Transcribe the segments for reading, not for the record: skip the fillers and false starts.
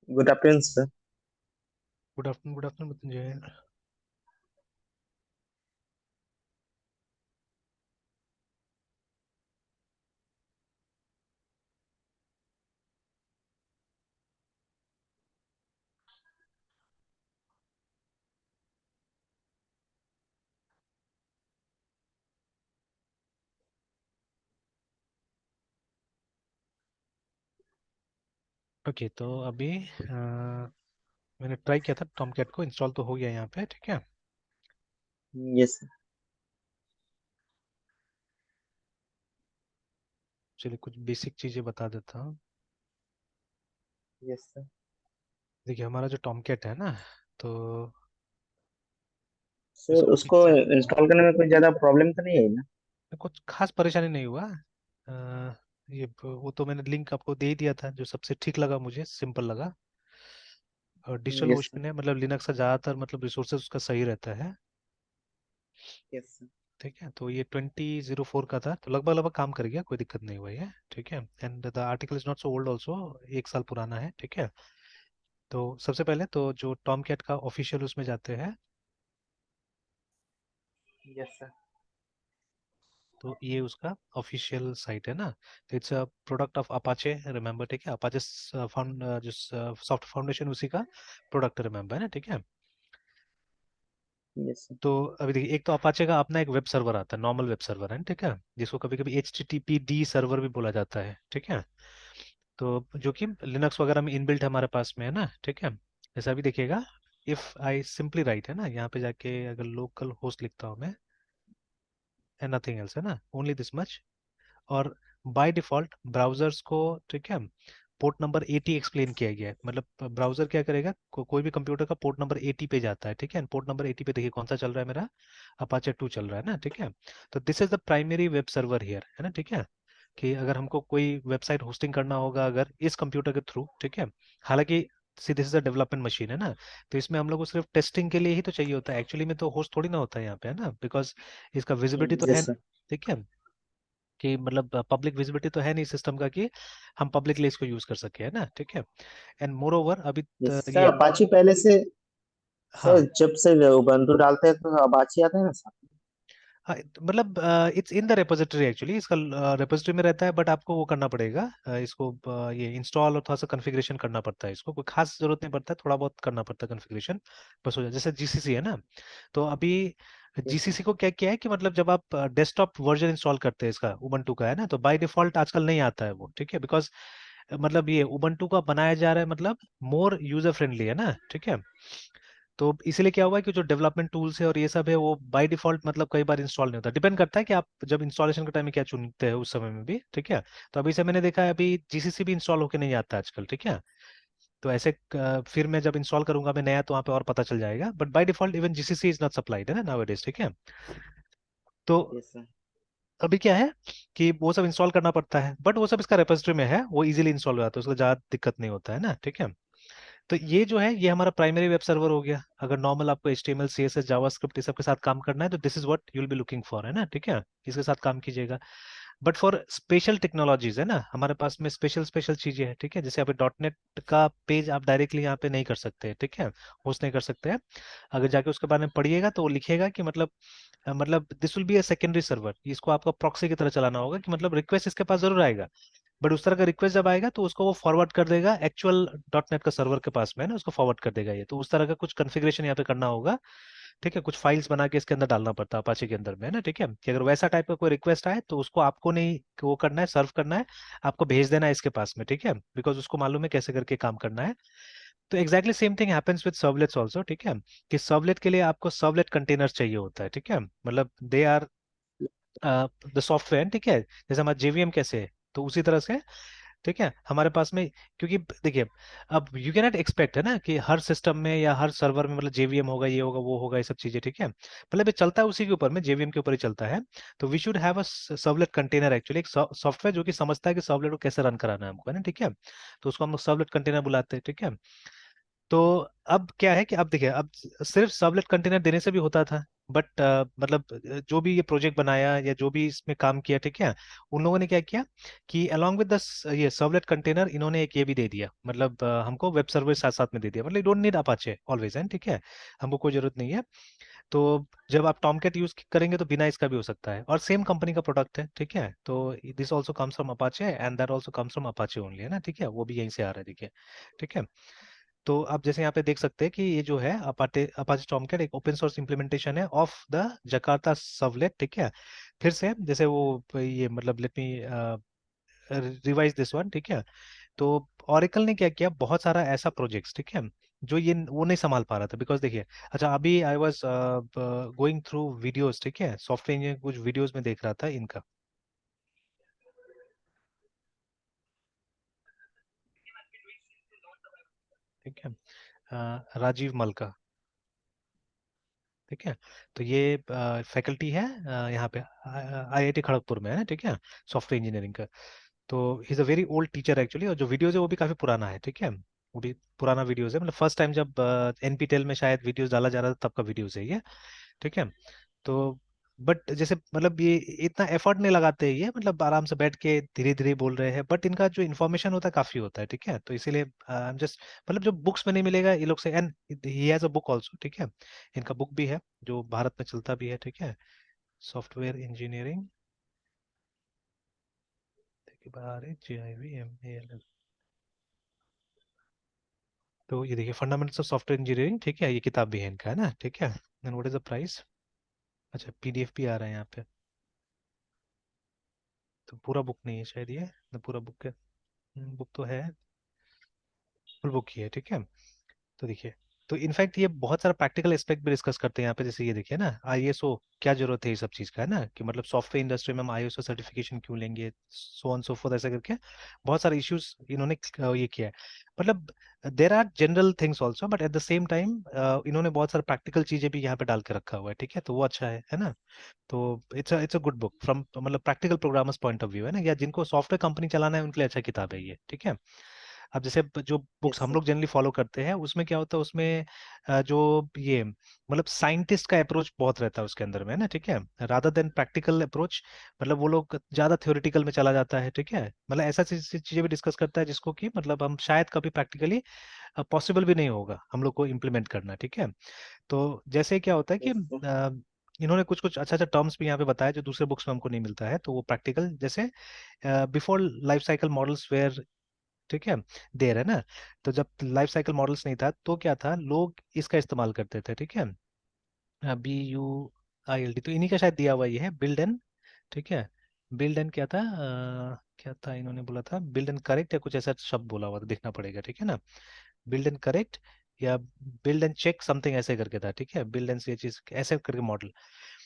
Good afternoon sir. Good afternoon Mrityunjay. Okay, तो अभी मैंने ट्राई किया था टॉमकैट को, इंस्टॉल तो हो गया यहाँ पे, ठीक है। Yes sir. चलिए कुछ बेसिक चीज़ें बता देता हूँ। Yes sir. देखिए हमारा जो टॉमकैट है ना, तो सर इसको उसको बेसिक इंस्टॉल करने में कोई ज्यादा प्रॉब्लम तो नहीं है ना? कुछ खास परेशानी नहीं हुआ। वो तो मैंने लिंक आपको दे ही दिया था, जो सबसे ठीक लगा, मुझे सिंपल लगा। और डिजिटल यस सर। ओशन है, मतलब लिनक्स का ज़्यादातर मतलब रिसोर्सेज उसका सही रहता है। Yes sir. ठीक है, तो ये 2004 का था, तो लगभग लगभग काम कर गया, कोई दिक्कत नहीं हुई है, ठीक है। And the article is not so old also, 1 साल पुराना है, ठीक है। तो सबसे पहले तो जो टॉम कैट का ऑफिशियल उसमें जाते हैं, यस सर। तो ये उसका ऑफिशियल साइट है ना। तो it's a product of Apache, remember, ठीक है। अपाचे फाउंड जो सॉफ्ट फाउंडेशन, उसी का प्रोडक्ट, रिमेंबर है ना, ठीक है। Yes sir. तो अभी देखिए, एक तो अपाचे का अपना एक वेब सर्वर आता है, नॉर्मल वेब सर्वर है, ठीक है, जिसको कभी कभी HTTPD सर्वर भी बोला जाता है, ठीक है। तो जो कि लिनक्स वगैरह में इनबिल्ट हमारे पास में है ना, ठीक है। जैसा अभी देखिएगा, इफ आई सिंपली राइट है ना, यहाँ पे जाके अगर लोकल होस्ट लिखता हूँ मैं, एंड नथिंग एल्स है ना, ओनली दिस मच। और बाय डिफॉल्ट ब्राउजर्स को, ठीक है, पोर्ट नंबर 80 एक्सप्लेन किया गया है। मतलब ब्राउजर क्या करेगा, कोई भी कंप्यूटर का पोर्ट नंबर 80 पे जाता है, ठीक है। पोर्ट नंबर 80 पे देखिए कौन सा चल रहा है मेरा, अपाचे 2 चल रहा है ना, ठीक है। तो this is the primary web server here, है ना, ठीक है। कि अगर हमको कोई वेबसाइट होस्टिंग करना होगा अगर इस कंप्यूटर के थ्रू, ठीक है। हालांकि see this is a development machine है ना, तो इसमें हम लोग को सिर्फ टेस्टिंग के लिए ही तो चाहिए होता है, एक्चुअली में तो होस्ट थोड़ी ना होता है यहाँ पे, है ना, बिकॉज इसका विजिबिलिटी तो है यस नहीं, सर। ठीक है। कि मतलब पब्लिक विजिबिलिटी तो है नहीं सिस्टम का, कि हम पब्लिकली इसको यूज कर सके, है ना, ठीक है। एंड मोर ओवर अभी यस सर, ये, अपाची पहले से। हाँ, सर जब से उबंटू डालते हैं तो अपाची आता है ना सर? हाँ, मतलब it's in the repository, actually इसका रेपोजिटरी में रहता है, बट आपको वो करना पड़ेगा, इसको ये इंस्टॉल और थोड़ा सा कॉन्फ़िगरेशन करना पड़ता है। इसको कोई खास जरूरत नहीं पड़ता है, थोड़ा बहुत करना पड़ता है कॉन्फ़िगरेशन, बस हो जाए। जैसे जीसीसी है ना, तो अभी यस सर। जीसीसी को क्या किया है कि मतलब जब आप डेस्कटॉप वर्जन इंस्टॉल करते हैं इसका, उबंटू का है ना, तो बाय डिफॉल्ट आजकल नहीं आता है वो, ठीक है। बिकॉज मतलब ये उबंटू का बनाया जा रहा है, मतलब मोर यूजर फ्रेंडली है ना, ठीक है। तो इसीलिए क्या हुआ है कि जो डेवलपमेंट टूल्स है और ये सब है, वो बाय डिफॉल्ट मतलब कई बार इंस्टॉल नहीं होता, डिपेंड करता है कि आप जब इंस्टॉलेशन के टाइम में क्या चुनते हैं उस समय में भी, ठीक है। तो अभी से मैंने देखा है, अभी जीसीसी भी इंस्टॉल होके नहीं आता आजकल, ठीक है। तो ऐसे फिर मैं जब इंस्टॉल करूंगा मैं नया, तो वहाँ पे और पता चल जाएगा, but by default even GCC is not supplied है ना नाउ, ठीक है। तो यस सर। अभी क्या है कि वो सब इंस्टॉल करना पड़ता है, बट वो सब इसका रेपोजिटरी में है, वो इजीली इंस्टॉल हो जाता है, उसका ज़्यादा दिक्कत नहीं होता है ना, ठीक है। तो ये जो है, ये हमारा प्राइमरी वेब सर्वर हो गया। अगर नॉर्मल आपको HTML CSS जावास्क्रिप्ट ये सब के साथ काम करना है, तो this is what you will be looking for, है ना, ठीक है। इसके साथ काम कीजिएगा। बट फॉर स्पेशल टेक्नोलॉजीज है ना, हमारे पास में स्पेशल स्पेशल चीजें हैं, ठीक है। जैसे आप डॉट नेट का पेज आप डायरेक्टली यहाँ पे नहीं कर सकते, ठीक है, होस्ट नहीं कर सकते हैं। अगर जाके उसके बारे में पढ़िएगा तो वो लिखेगा कि मतलब this will be a secondary server, इसको आपका प्रॉक्सी की तरह चलाना होगा, कि मतलब रिक्वेस्ट इसके पास जरूर आएगा, बट उस तरह का रिक्वेस्ट जब आएगा तो उसको वो फॉरवर्ड कर देगा एक्चुअल डॉट नेट का सर्वर के पास में, है ना, उसको फॉरवर्ड कर देगा। ये तो उस तरह का कुछ कॉन्फ़िगरेशन यहाँ पे करना होगा, ठीक है। कुछ फाइल्स बना के इसके अंदर डालना पड़ता है अपाचे के अंदर में, है ना, ठीक है। कि अगर वैसा टाइप का कोई रिक्वेस्ट आए तो उसको आपको नहीं वो करना है, सर्व करना है, आपको भेज देना है इसके पास में, ठीक है, बिकॉज उसको मालूम है कैसे करके काम करना है। तो exactly same thing happens with servlets also, ठीक है। कि सर्वलेट के लिए आपको सर्वलेट कंटेनर चाहिए होता है, ठीक है। मतलब दे आर द सॉफ्टवेयर, ठीक है। जैसे हमारा JVM कैसे है, तो उसी तरह से, ठीक है, हमारे पास में। क्योंकि देखिए, अब यू कैन नॉट एक्सपेक्ट है ना कि हर सिस्टम में या हर सर्वर में मतलब JVM होगा, ये होगा, वो होगा, ये सब चीजें, ठीक है। मतलब ये चलता है उसी के ऊपर में, JVM के ऊपर ही चलता है। तो we should have a servlet container, actually एक सॉफ्टवेयर जो कि समझता है कि सर्वलेट को कैसे रन कराना है हमको, है ना, ठीक है। तो उसको हम लोग सर्वलेट कंटेनर बुलाते हैं, ठीक है। तो अब क्या है कि अब देखिए, अब सिर्फ सर्वलेट कंटेनर देने से भी होता था, बट मतलब जो भी ये प्रोजेक्ट बनाया या जो भी इसमें काम किया, ठीक है, उन लोगों ने क्या किया कि अलोंग विद द ये सर्वलेट कंटेनर इन्होंने एक ये भी दे दिया, मतलब हमको वेब सर्वर साथ साथ में दे दिया, मतलब you don't need Apache always, है, ठीक है, हमको कोई जरूरत नहीं है। तो जब आप टॉमकैट यूज करेंगे तो बिना इसका भी हो सकता है, और सेम कंपनी का प्रोडक्ट है, ठीक है, तो this also comes from Apache and that also comes from Apache only, है ना, ठीक है, वो भी यहीं से आ रहा है, देखिए, ठीक है। तो आप जैसे यहाँ पे देख सकते हैं कि ये जो है अपाचे अपाचे टॉमकैट एक ओपन सोर्स इम्प्लीमेंटेशन है ऑफ द जकार्ता सर्वलेट, ठीक है। फिर से जैसे वो ये मतलब let me revise this one, ठीक है। तो ऑरेकल ने क्या किया, बहुत सारा ऐसा प्रोजेक्ट्स, ठीक है, जो ये वो नहीं संभाल पा रहा था, बिकॉज देखिए, अच्छा अभी I was going through videos, ठीक है, सॉफ्टवेयर इंजीनियरिंग कुछ वीडियोस में देख रहा था इनका, ठीक है, राजीव मलका, ठीक है। तो ये फैकल्टी है यहाँ पे आईआईटी खड़गपुर में, है ना, ठीक है, सॉफ्टवेयर इंजीनियरिंग का। तो he is a very old teacher actually, और जो वीडियोज है वो भी काफ़ी पुराना है, ठीक है, वो भी पुराना वीडियोज है, मतलब फर्स्ट टाइम जब एनपीटेल में शायद वीडियोज डाला जा रहा था तब का वीडियोज है ये, ठीक है। तो बट जैसे मतलब ये इतना एफर्ट नहीं लगाते ये, मतलब आराम से बैठ के धीरे धीरे बोल रहे हैं, बट इनका जो इन्फॉर्मेशन होता है काफी होता है, ठीक है, तो इसीलिए आई एम जस्ट, मतलब जो बुक्स में नहीं मिलेगा ये लोग से, and he has a book also, ठीक है, इनका बुक भी है जो भारत में चलता भी है, ठीक है, सॉफ्टवेयर इंजीनियरिंग, देखिए बाहर है JIVMALL। तो ये देखिए फंडामेंटल्स ऑफ सॉफ्टवेयर इंजीनियरिंग, ठीक है, ये किताब भी है इनका, है ना, ठीक है, and what is the price, अच्छा पीडीएफ भी आ रहा है यहाँ पे, तो पूरा बुक नहीं है शायद ये, ना पूरा बुक है, बुक तो है, फुल बुक ही है, ठीक है। तो देखिए, तो इनफैक्ट ये बहुत सारा प्रैक्टिकल एस्पेक्ट भी डिस्कस करते हैं यहाँ पे, जैसे ये देखिए ना आईएसओ, क्या जरूरत है ये सब चीज़ का, है ना, कि मतलब सॉफ्टवेयर इंडस्ट्री में हम आईएसओ सर्टिफिकेशन क्यों लेंगे, सो ऑन सो फोर्थ, ऐसा करके बहुत सारे इश्यूज इन्होंने ये किया है, मतलब there are general things also, but at the same time इन्होंने बहुत सारे प्रैक्टिकल चीजें भी यहाँ पे डाल के रखा हुआ है, ठीक है, तो वो अच्छा है ना। तो it's a good book from मतलब practical programmers point of view, है ना, या जिनको सॉफ्टवेयर कंपनी चलाना है उनके लिए अच्छा किताब है ये, ठीक है। अब जैसे जो बुक्स यस हम सर। लोग जनरली फॉलो करते हैं उसमें क्या होता है, उसमें जो ये मतलब साइंटिस्ट का अप्रोच बहुत रहता है उसके अंदर में, है ना, ठीक है, रादर देन प्रैक्टिकल अप्रोच, मतलब वो लोग ज्यादा थ्योरेटिकल में चला जाता है, ठीक है, मतलब ऐसा चीजें भी डिस्कस करता है जिसको कि मतलब हम शायद कभी प्रैक्टिकली पॉसिबल भी नहीं होगा हम लोग को इम्प्लीमेंट करना, ठीक है। तो जैसे क्या होता है कि यस सर। इन्होंने कुछ कुछ अच्छा अच्छा टर्म्स भी यहाँ पे बताया जो दूसरे बुक्स में हमको नहीं मिलता है, तो वो प्रैक्टिकल जैसे before life cycle models where, ठीक है, देर, है ना। तो जब लाइफ साइकिल मॉडल्स नहीं था तो क्या था, लोग इसका इस्तेमाल करते थे, ठीक है, BUILD, तो इन्हीं का शायद दिया हुआ ये है, बिल्ड एंड, ठीक है, बिल्ड एंड क्या था, क्या था इन्होंने बोला था, बिल्ड एंड करेक्ट या कुछ ऐसा शब्द बोला हुआ था, देखना पड़ेगा, ठीक है ना, बिल्ड एंड करेक्ट या बिल्ड एंड चेक समथिंग ऐसे करके था, ठीक है, बिल्ड एंड ये चीज ऐसे करके मॉडल।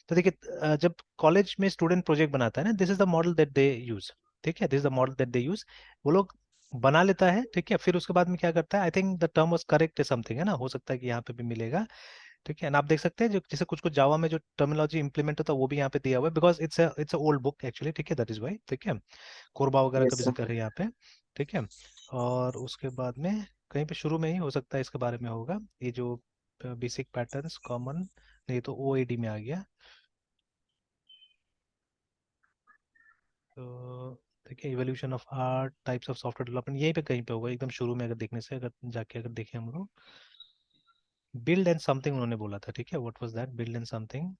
तो देखिए जब कॉलेज में स्टूडेंट प्रोजेक्ट बनाता है ना, this is the model that they use, ठीक है, this is the model that they use, वो लोग बना लेता है, ठीक है, फिर उसके बाद में क्या करता है, I think the term was correct है समथिंग, है ना, हो सकता है कि यहाँ पे भी मिलेगा, ठीक है, ना आप देख सकते हैं जो जैसे कुछ कुछ जावा में जो टर्मिनोलॉजी इंप्लीमेंट होता है वो भी यहाँ पे दिया हुआ है, because it's a old book actually, ठीक है, दैट इज वाई, ठीक है, कोरबा वगैरह का यस भी सर। जिक्र है यहाँ पे, ठीक है। और उसके बाद में कहीं पे शुरू में ही हो सकता है इसके बारे में होगा, ये जो बेसिक पैटर्न्स कॉमन, नहीं तो OAD में आ गया, तो देखिए evolution of art types of software development यहीं पे कहीं पे होगा एकदम शुरू में, अगर देखने से अगर जाके अगर देखें हम लोग, बिल्ड एंड समथिंग उन्होंने बोला था, ठीक है, what was that, build and something,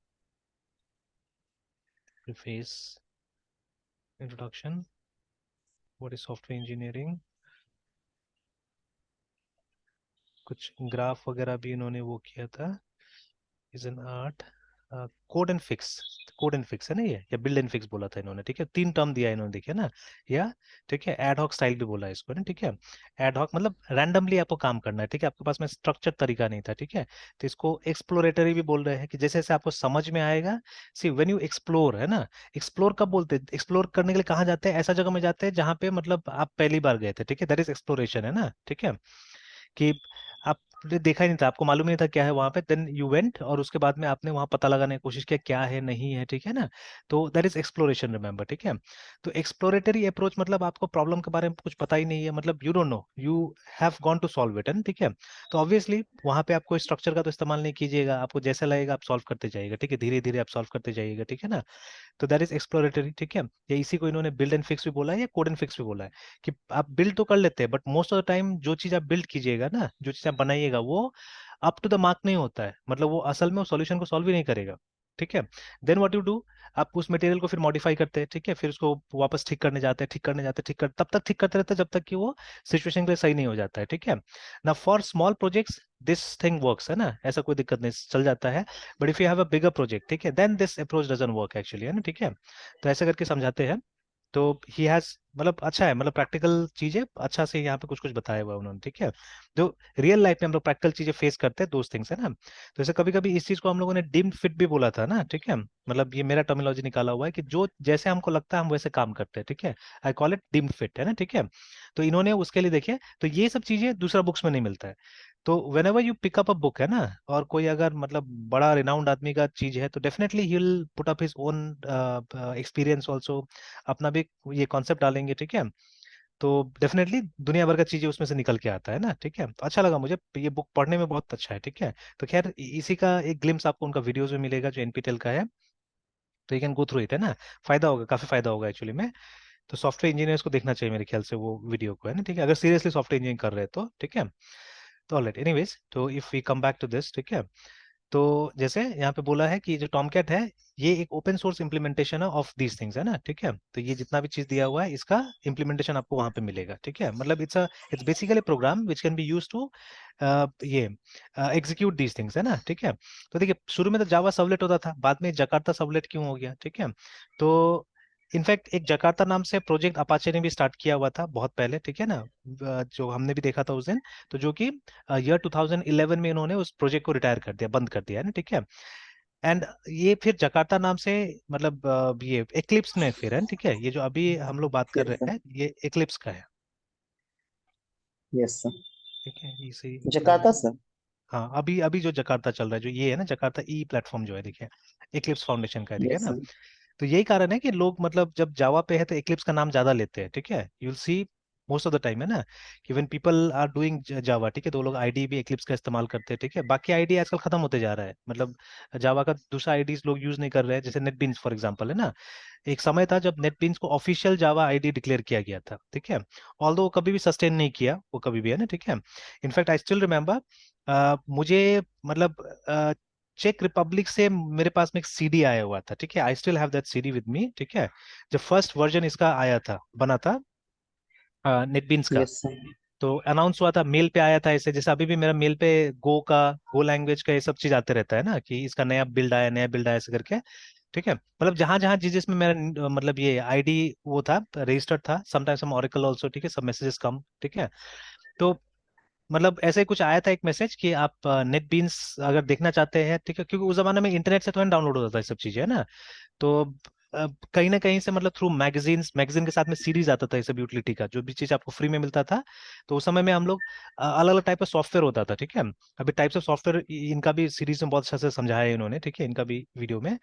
preface, introduction, what is software engineering, कुछ ग्राफ वगैरह भी इन्होंने वो किया था, is an art, code and fix, code and fix है ना ये, या बिल्ड एंड फिक्स बोला था इन्होंने, ठीक है, तीन टर्म दिया इन्होंने, देखिए ना, या ठीक है, एड हॉक स्टाइल भी बोला है इसको ना, ठीक है, एड हॉक मतलब रैंडमली आपको काम करना है, ठीक है, आपके पास में स्ट्रक्चर तरीका नहीं था, ठीक है, तो इसको एक्सप्लोरेटरी भी बोल रहे हैं कि जैसे जैसे आपको समझ में आएगा, सी व्हेन यू एक्सप्लोर, है ना, एक्सप्लोर कब बोलते हैं, एक्सप्लोर करने के लिए कहाँ जाते हैं, ऐसा जगह में जाते हैं जहाँ पे मतलब आप पहली बार गए थे, ठीक है, दैट इज एक्सप्लोरेशन, है ना, ठीक है, कि आप आपने देखा ही नहीं था, आपको मालूम नहीं था क्या है वहां पे, देन यू वेंट और उसके बाद में आपने वहां पता लगाने की कोशिश किया क्या है नहीं है, ठीक है ना। तो दैट इज एक्सप्लोरेशन, रिमेंबर, ठीक है। तो एक्सप्लोरेटरी अप्रोच मतलब आपको प्रॉब्लम के बारे में कुछ पता ही नहीं है, मतलब you don't know, you have gone to solve it, है ना, ठीक है। तो ऑब्वियसली वहां पे आप कोई स्ट्रक्चर का तो इस्तेमाल नहीं कीजिएगा, आपको जैसा लगेगा आप सॉल्व करते जाइएगा, ठीक है, धीरे धीरे आप सॉल्व करते जाइएगा, ठीक है ना। तो दैट इज एक्सप्लोरेटरी, ठीक है। या इसी को इन्होंने बिल्ड एंड फिक्स भी बोला है या कोड एंड फिक्स भी बोला है, कि आप बिल्ड तो कर लेते हैं but most of the time जो चीज आप बिल्ड कीजिएगा ना, जो चीज आप बनाइएगा वो अप टू द मार्क नहीं होता है, मतलब वो असल में वो सॉल्यूशन को सॉल्व ही नहीं करेगा, ठीक है। देन व्हाट यू डू, आप उस मटेरियल को फिर मॉडिफाई करते हैं, ठीक है, फिर उसको वापस ठीक करने जाते हैं, ठीक करने जाते हैं, ठीक कर तब तक ठीक करते रहते हैं जब तक कि वो सिचुएशन के लिए सही नहीं हो जाता है, ठीक है ना। For small projects this thing works, है ना, ऐसा कोई दिक्कत नहीं, चल जाता है। But if you have a bigger project, ठीक है, then this approach doesn't work actually, है ना, ठीक है। तो ऐसे करके समझाते हैं। तो ही हैज, मतलब अच्छा है, मतलब प्रैक्टिकल चीजें अच्छा से यहाँ पे कुछ कुछ बताया हुआ है उन्होंने, ठीक है। जो रियल लाइफ में हम लोग प्रैक्टिकल चीजें फेस करते हैं, दोस्त थिंग्स, है ना। तो जैसे कभी कभी इस चीज को हम लोगों ने डिम्ड फिट भी बोला था ना, ठीक है, मतलब ये मेरा टर्मिनोलॉजी निकाला हुआ है कि जो जैसे हमको लगता है हम वैसे काम करते हैं, ठीक है। I call it deemed fit, है ना, ठीक है। तो इन्होंने उसके लिए देखिए, तो ये सब चीजें दूसरा बुक्स में नहीं मिलता है। तो whenever you pick up a book, है ना, और कोई अगर मतलब बड़ा रिनाउंड आदमी का चीज है तो definitely he will put up his own experience also, अपना भी ये कॉन्सेप्ट डालेंगे, ठीक है। तो डेफिनेटली दुनिया भर का चीजें उसमें से निकल के आता है ना, ठीक है। तो अच्छा लगा मुझे, ये बुक पढ़ने में बहुत अच्छा है, ठीक है। तो खैर इसी का एक ग्लिम्स आपको उनका वीडियोज में मिलेगा जो एनपीटेल का है, तो you can go through it, है ना। फायदा होगा, काफी फायदा होगा एक्चुअली में। तो सॉफ्टवेयर इंजीनियर्स को देखना चाहिए मेरे ख्याल से वो वीडियो को, है ना, ठीक है, अगर सीरियसली सॉफ्टवेयर इंजीनियरिंग कर रहे हैं तो, ठीक है। तो ऑलराइट, एनीवेज, तो if we come back to this, ठीक है। तो जैसे यहाँ पे बोला है कि जो टॉमकैट है ये एक ओपन सोर्स इम्प्लीमेंटेशन है ऑफ दीज थिंग्स, है ना, ठीक है। तो ये जितना भी चीज दिया हुआ है इसका इम्प्लीमेंटेशन आपको वहां पे मिलेगा, ठीक है। मतलब it's basically program which can be use to ये एग्जीक्यूट दीज थिंग्स, है ना, ठीक है। तो देखिए शुरू में तो जावा सर्वलेट होता था, बाद में जकार्ता सर्वलेट क्यों हो गया, ठीक है। तो इनफैक्ट एक जकार्ता नाम से प्रोजेक्ट अपाचे ने भी स्टार्ट किया हुआ था बहुत पहले, ठीक है ना, जो हमने भी देखा था उस दिन। तो जो कि ईयर 2011 में इन्होंने उस प्रोजेक्ट को रिटायर कर दिया, बंद कर दिया, है ना, ठीक है। एंड ये फिर जकार्ता नाम से, मतलब ये एक्लिप्स में फिर है, ठीक है, ये जो अभी हम लोग बात कर यस सर। रहे हैं ये एक्लिप्स का है, यस सर। ठीक है, इसी जकार्ता सर। हाँ, अभी अभी जो जकार्ता चल रहा है जो ये है ना, जकार्ता ई प्लेटफॉर्म जो है, देखिए एक्लिप्स फाउंडेशन का है, ठीक है यस ना। सर। तो यही कारण है कि लोग मतलब जब जावा पे है तो एक्लिप्स का नाम ज्यादा लेते हैं, ठीक है, you will see most of the time, है ना, कि व्हेन पीपल आर डूइंग जावा, ठीक है, तो वो लोग आईडी भी एक्लिप्स का इस्तेमाल करते हैं, ठीक है। बाकी आईडी आजकल खत्म होते जा रहा है, मतलब जावा का दूसरा आईडीज लोग यूज नहीं कर रहे हैं, जैसे नेटबीन्स फॉर एग्जांपल, है ना। एक समय था जब नेटबीन्स को ऑफिशियल जावा आईडी डिक्लेयर किया गया था, ठीक है, ऑल्दो वो कभी भी सस्टेन नहीं किया वो कभी भी, है ना, ठीक है। इनफैक्ट आई स्टिल रिमेम्बर, मुझे मतलब चेक रिपब्लिक से मेरे पास में एक सीडी आया हुआ था, ठीक है, I still have that CD with me, ठीक है। जब फर्स्ट वर्जन इसका आया था, बना था नेटबीन्स का, यस सर। तो अनाउंस हुआ था, मेल पे आया था ऐसे, जैसे अभी भी मेरा मेल पे गो लैंग्वेज का ये सब चीज आते रहता है ना, कि इसका नया बिल्ड आया, नया बिल्ड आया, ऐसे करके, ठीक है। मतलब जहां जहां जिस जिसमें मेरा मतलब ये आईडी वो था रजिस्टर्ड था, समटाइम्स हम ऑरेकल ऑल्सो, ठीक है, सब मैसेजेस कम, ठीक है। तो मतलब ऐसे ही कुछ आया था एक मैसेज कि आप नेट बीन्स अगर देखना चाहते हैं, ठीक है, क्योंकि उस जमाने में इंटरनेट से तो डाउनलोड होता था ये सब चीजें, है ना। तो कहीं ना कहीं से मतलब थ्रू मैगजीन के साथ में सीरीज आता था ये सब यूटिलिटी का, जो भी चीज आपको फ्री में मिलता था। तो उस समय में हम लोग अलग अलग टाइप का सॉफ्टवेयर होता था, ठीक है। अभी टाइप्स ऑफ सॉफ्टवेयर इनका भी सीरीज में बहुत अच्छा से समझाया है इन्होंने, ठीक है, इनका भी वीडियो में।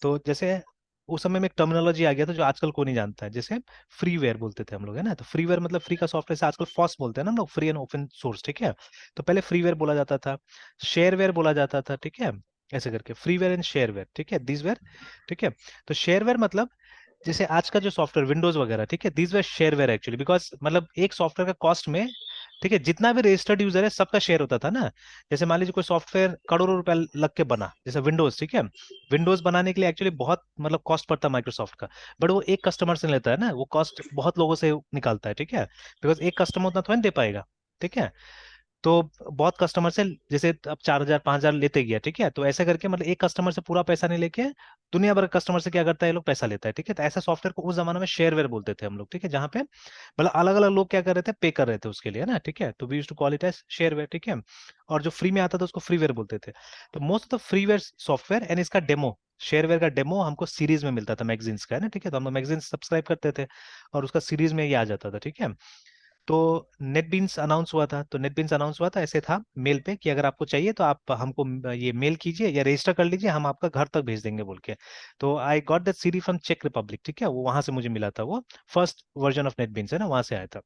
तो जैसे उस समय में एक टर्मिनोलॉजी आ गया था जो आजकल कोई नहीं जानता है, जैसे फ्रीवेयर बोलते थे हम लोग, है ना। तो फ्रीवेयर मतलब फ्री का सॉफ्टवेयर से आजकल फॉस बोलते हैं ना हम लोग, फ्री एंड ओपन सोर्स, ठीक है। तो पहले फ्रीवेयर बोला जाता था, शेयरवेयर बोला जाता था, ठीक है, ऐसे करके फ्रीवेयर एंड शेयरवेयर, ठीक है, दिस वेयर, ठीक है। तो शेयरवेयर मतलब जैसे आज का जो सॉफ्टवेयर विंडोज वगैरह, ठीक है, this where shareware actually, because मतलब एक सॉफ्टवेयर का कॉस्ट में, ठीक है, जितना भी रजिस्टर्ड यूजर है सबका शेयर होता था ना। जैसे मान लीजिए कोई सॉफ्टवेयर करोड़ों रुपया लग के बना, जैसे विंडोज, ठीक है। विंडोज बनाने के लिए एक्चुअली बहुत मतलब कॉस्ट पड़ता है माइक्रोसॉफ्ट का, बट वो एक कस्टमर से नहीं लेता है ना, वो कॉस्ट बहुत लोगों से निकालता है, ठीक है, बिकॉज एक कस्टमर उतना थोड़ा नहीं दे पाएगा, ठीक है। तो बहुत कस्टमर से, जैसे अब 4,000 5,000 लेते गया, ठीक है, तो ऐसा करके मतलब एक कस्टमर से पूरा पैसा नहीं लेके दुनिया भर के कस्टमर से क्या करता है, ये लोग पैसा लेता है, ठीक है। तो ऐसा सॉफ्टवेयर को उस जमाने में शेयरवेयर बोलते थे हम लोग, ठीक है, जहाँ पे मतलब अलग अलग लोग क्या कर रहे थे, पे कर रहे थे उसके लिए ना, ठीक है। तो we used to call it as shareware, ठीक है। और जो फ्री में आता था उसको फ्रीवेयर बोलते थे। तो most of the freeware software and इसका डेमो, शेयरवेयर का डेमो हमको सीरीज में मिलता था मैगजीन्स का, है ना, ठीक है। तो हम लोग मैगजीन सब्सक्राइब करते थे और उसका सीरीज में ये आ जाता था, ठीक है। तो नेटबीन्स अनाउंस हुआ था, तो नेटबीन्स अनाउंस हुआ था ऐसे था मेल पे कि अगर आपको चाहिए तो आप हमको ये मेल कीजिए या रजिस्टर कर लीजिए, हम आपका घर तक भेज देंगे बोल के। तो I got that CD from चेक रिपब्लिक, ठीक है, वो वहां से मुझे मिला था, वो फर्स्ट वर्जन ऑफ नेटबीन्स है ना, वहां से आया था।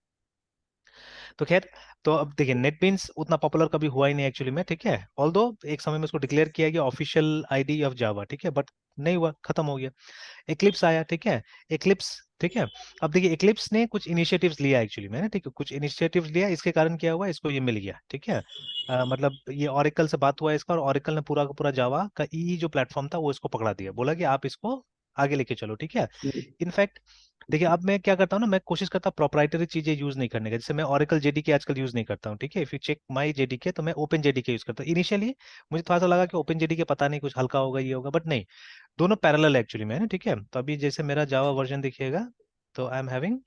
तो खैर, तो अब देखिए नेटबीन्स उतना पॉपुलर कभी हुआ ही नहीं एक्चुअली में, ठीक है, ऑल्दो एक समय में उसको डिक्लेयर किया गया ऑफिशियल आईडी ऑफ जावा, ठीक है, बट नहीं हुआ, खत्म हो गया। एक्लिप्स आया, ठीक है, एक्लिप्स, ठीक है। अब देखिए एक्लिप्स ने कुछ इनिशिएटिव्स लिया एक्चुअली में ना, ठीक है, कुछ इनिशिएटिव्स लिया, इसके कारण क्या हुआ, इसको ये मिल गया, ठीक है। मतलब ये ओरेकल से बात हुआ इसका, और ओरेकल ने पूरा का पूरा जावा का ई जो प्लेटफॉर्म था वो इसको पकड़ा दिया, बोला कि आप इसको आगे लेके चलो, ठीक है। इनफैक्ट देखिए अब मैं क्या करता हूँ ना, मैं कोशिश करता हूँ प्रोप्राइटरी चीजें यूज नहीं करने का, जैसे मैं ओरेकल जेडीके आजकल यूज नहीं करता हूँ, ठीक है। If you check my JDK तो मैं ओपन जेडीके यूज करता हूँ। इनिशियली मुझे थोड़ा सा लगा कि ओपन जेडीके पता नहीं कुछ हल्का होगा ये होगा, बट नहीं, दोनों पैरेलल है एक्चुअली में ना, ठीक है। तो अभी जैसे मेरा जावा वर्जन दिखिएगा, तो I am having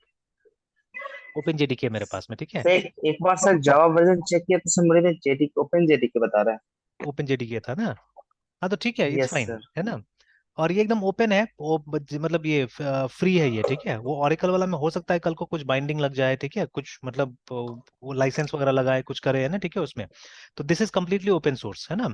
open JDK मेरे पास में, ठीक है। तो एक बार सर जावा वर्जन चेक किया तो सर मुझे जेडी ओपन जेडी के बता रहा ओपन जेडीके था ना, हाँ तो ठीक है, है। It's yes fine sir. है ना। और ये एकदम ओपन है, वो मतलब ये फ्री है ये, ठीक है। वो ओरेकल वाला में हो सकता है कल को कुछ बाइंडिंग लग जाए, ठीक है, कुछ मतलब वो लाइसेंस वगैरह लगाए कुछ करे है ना, ठीक है उसमें। तो this is completely open source है ना।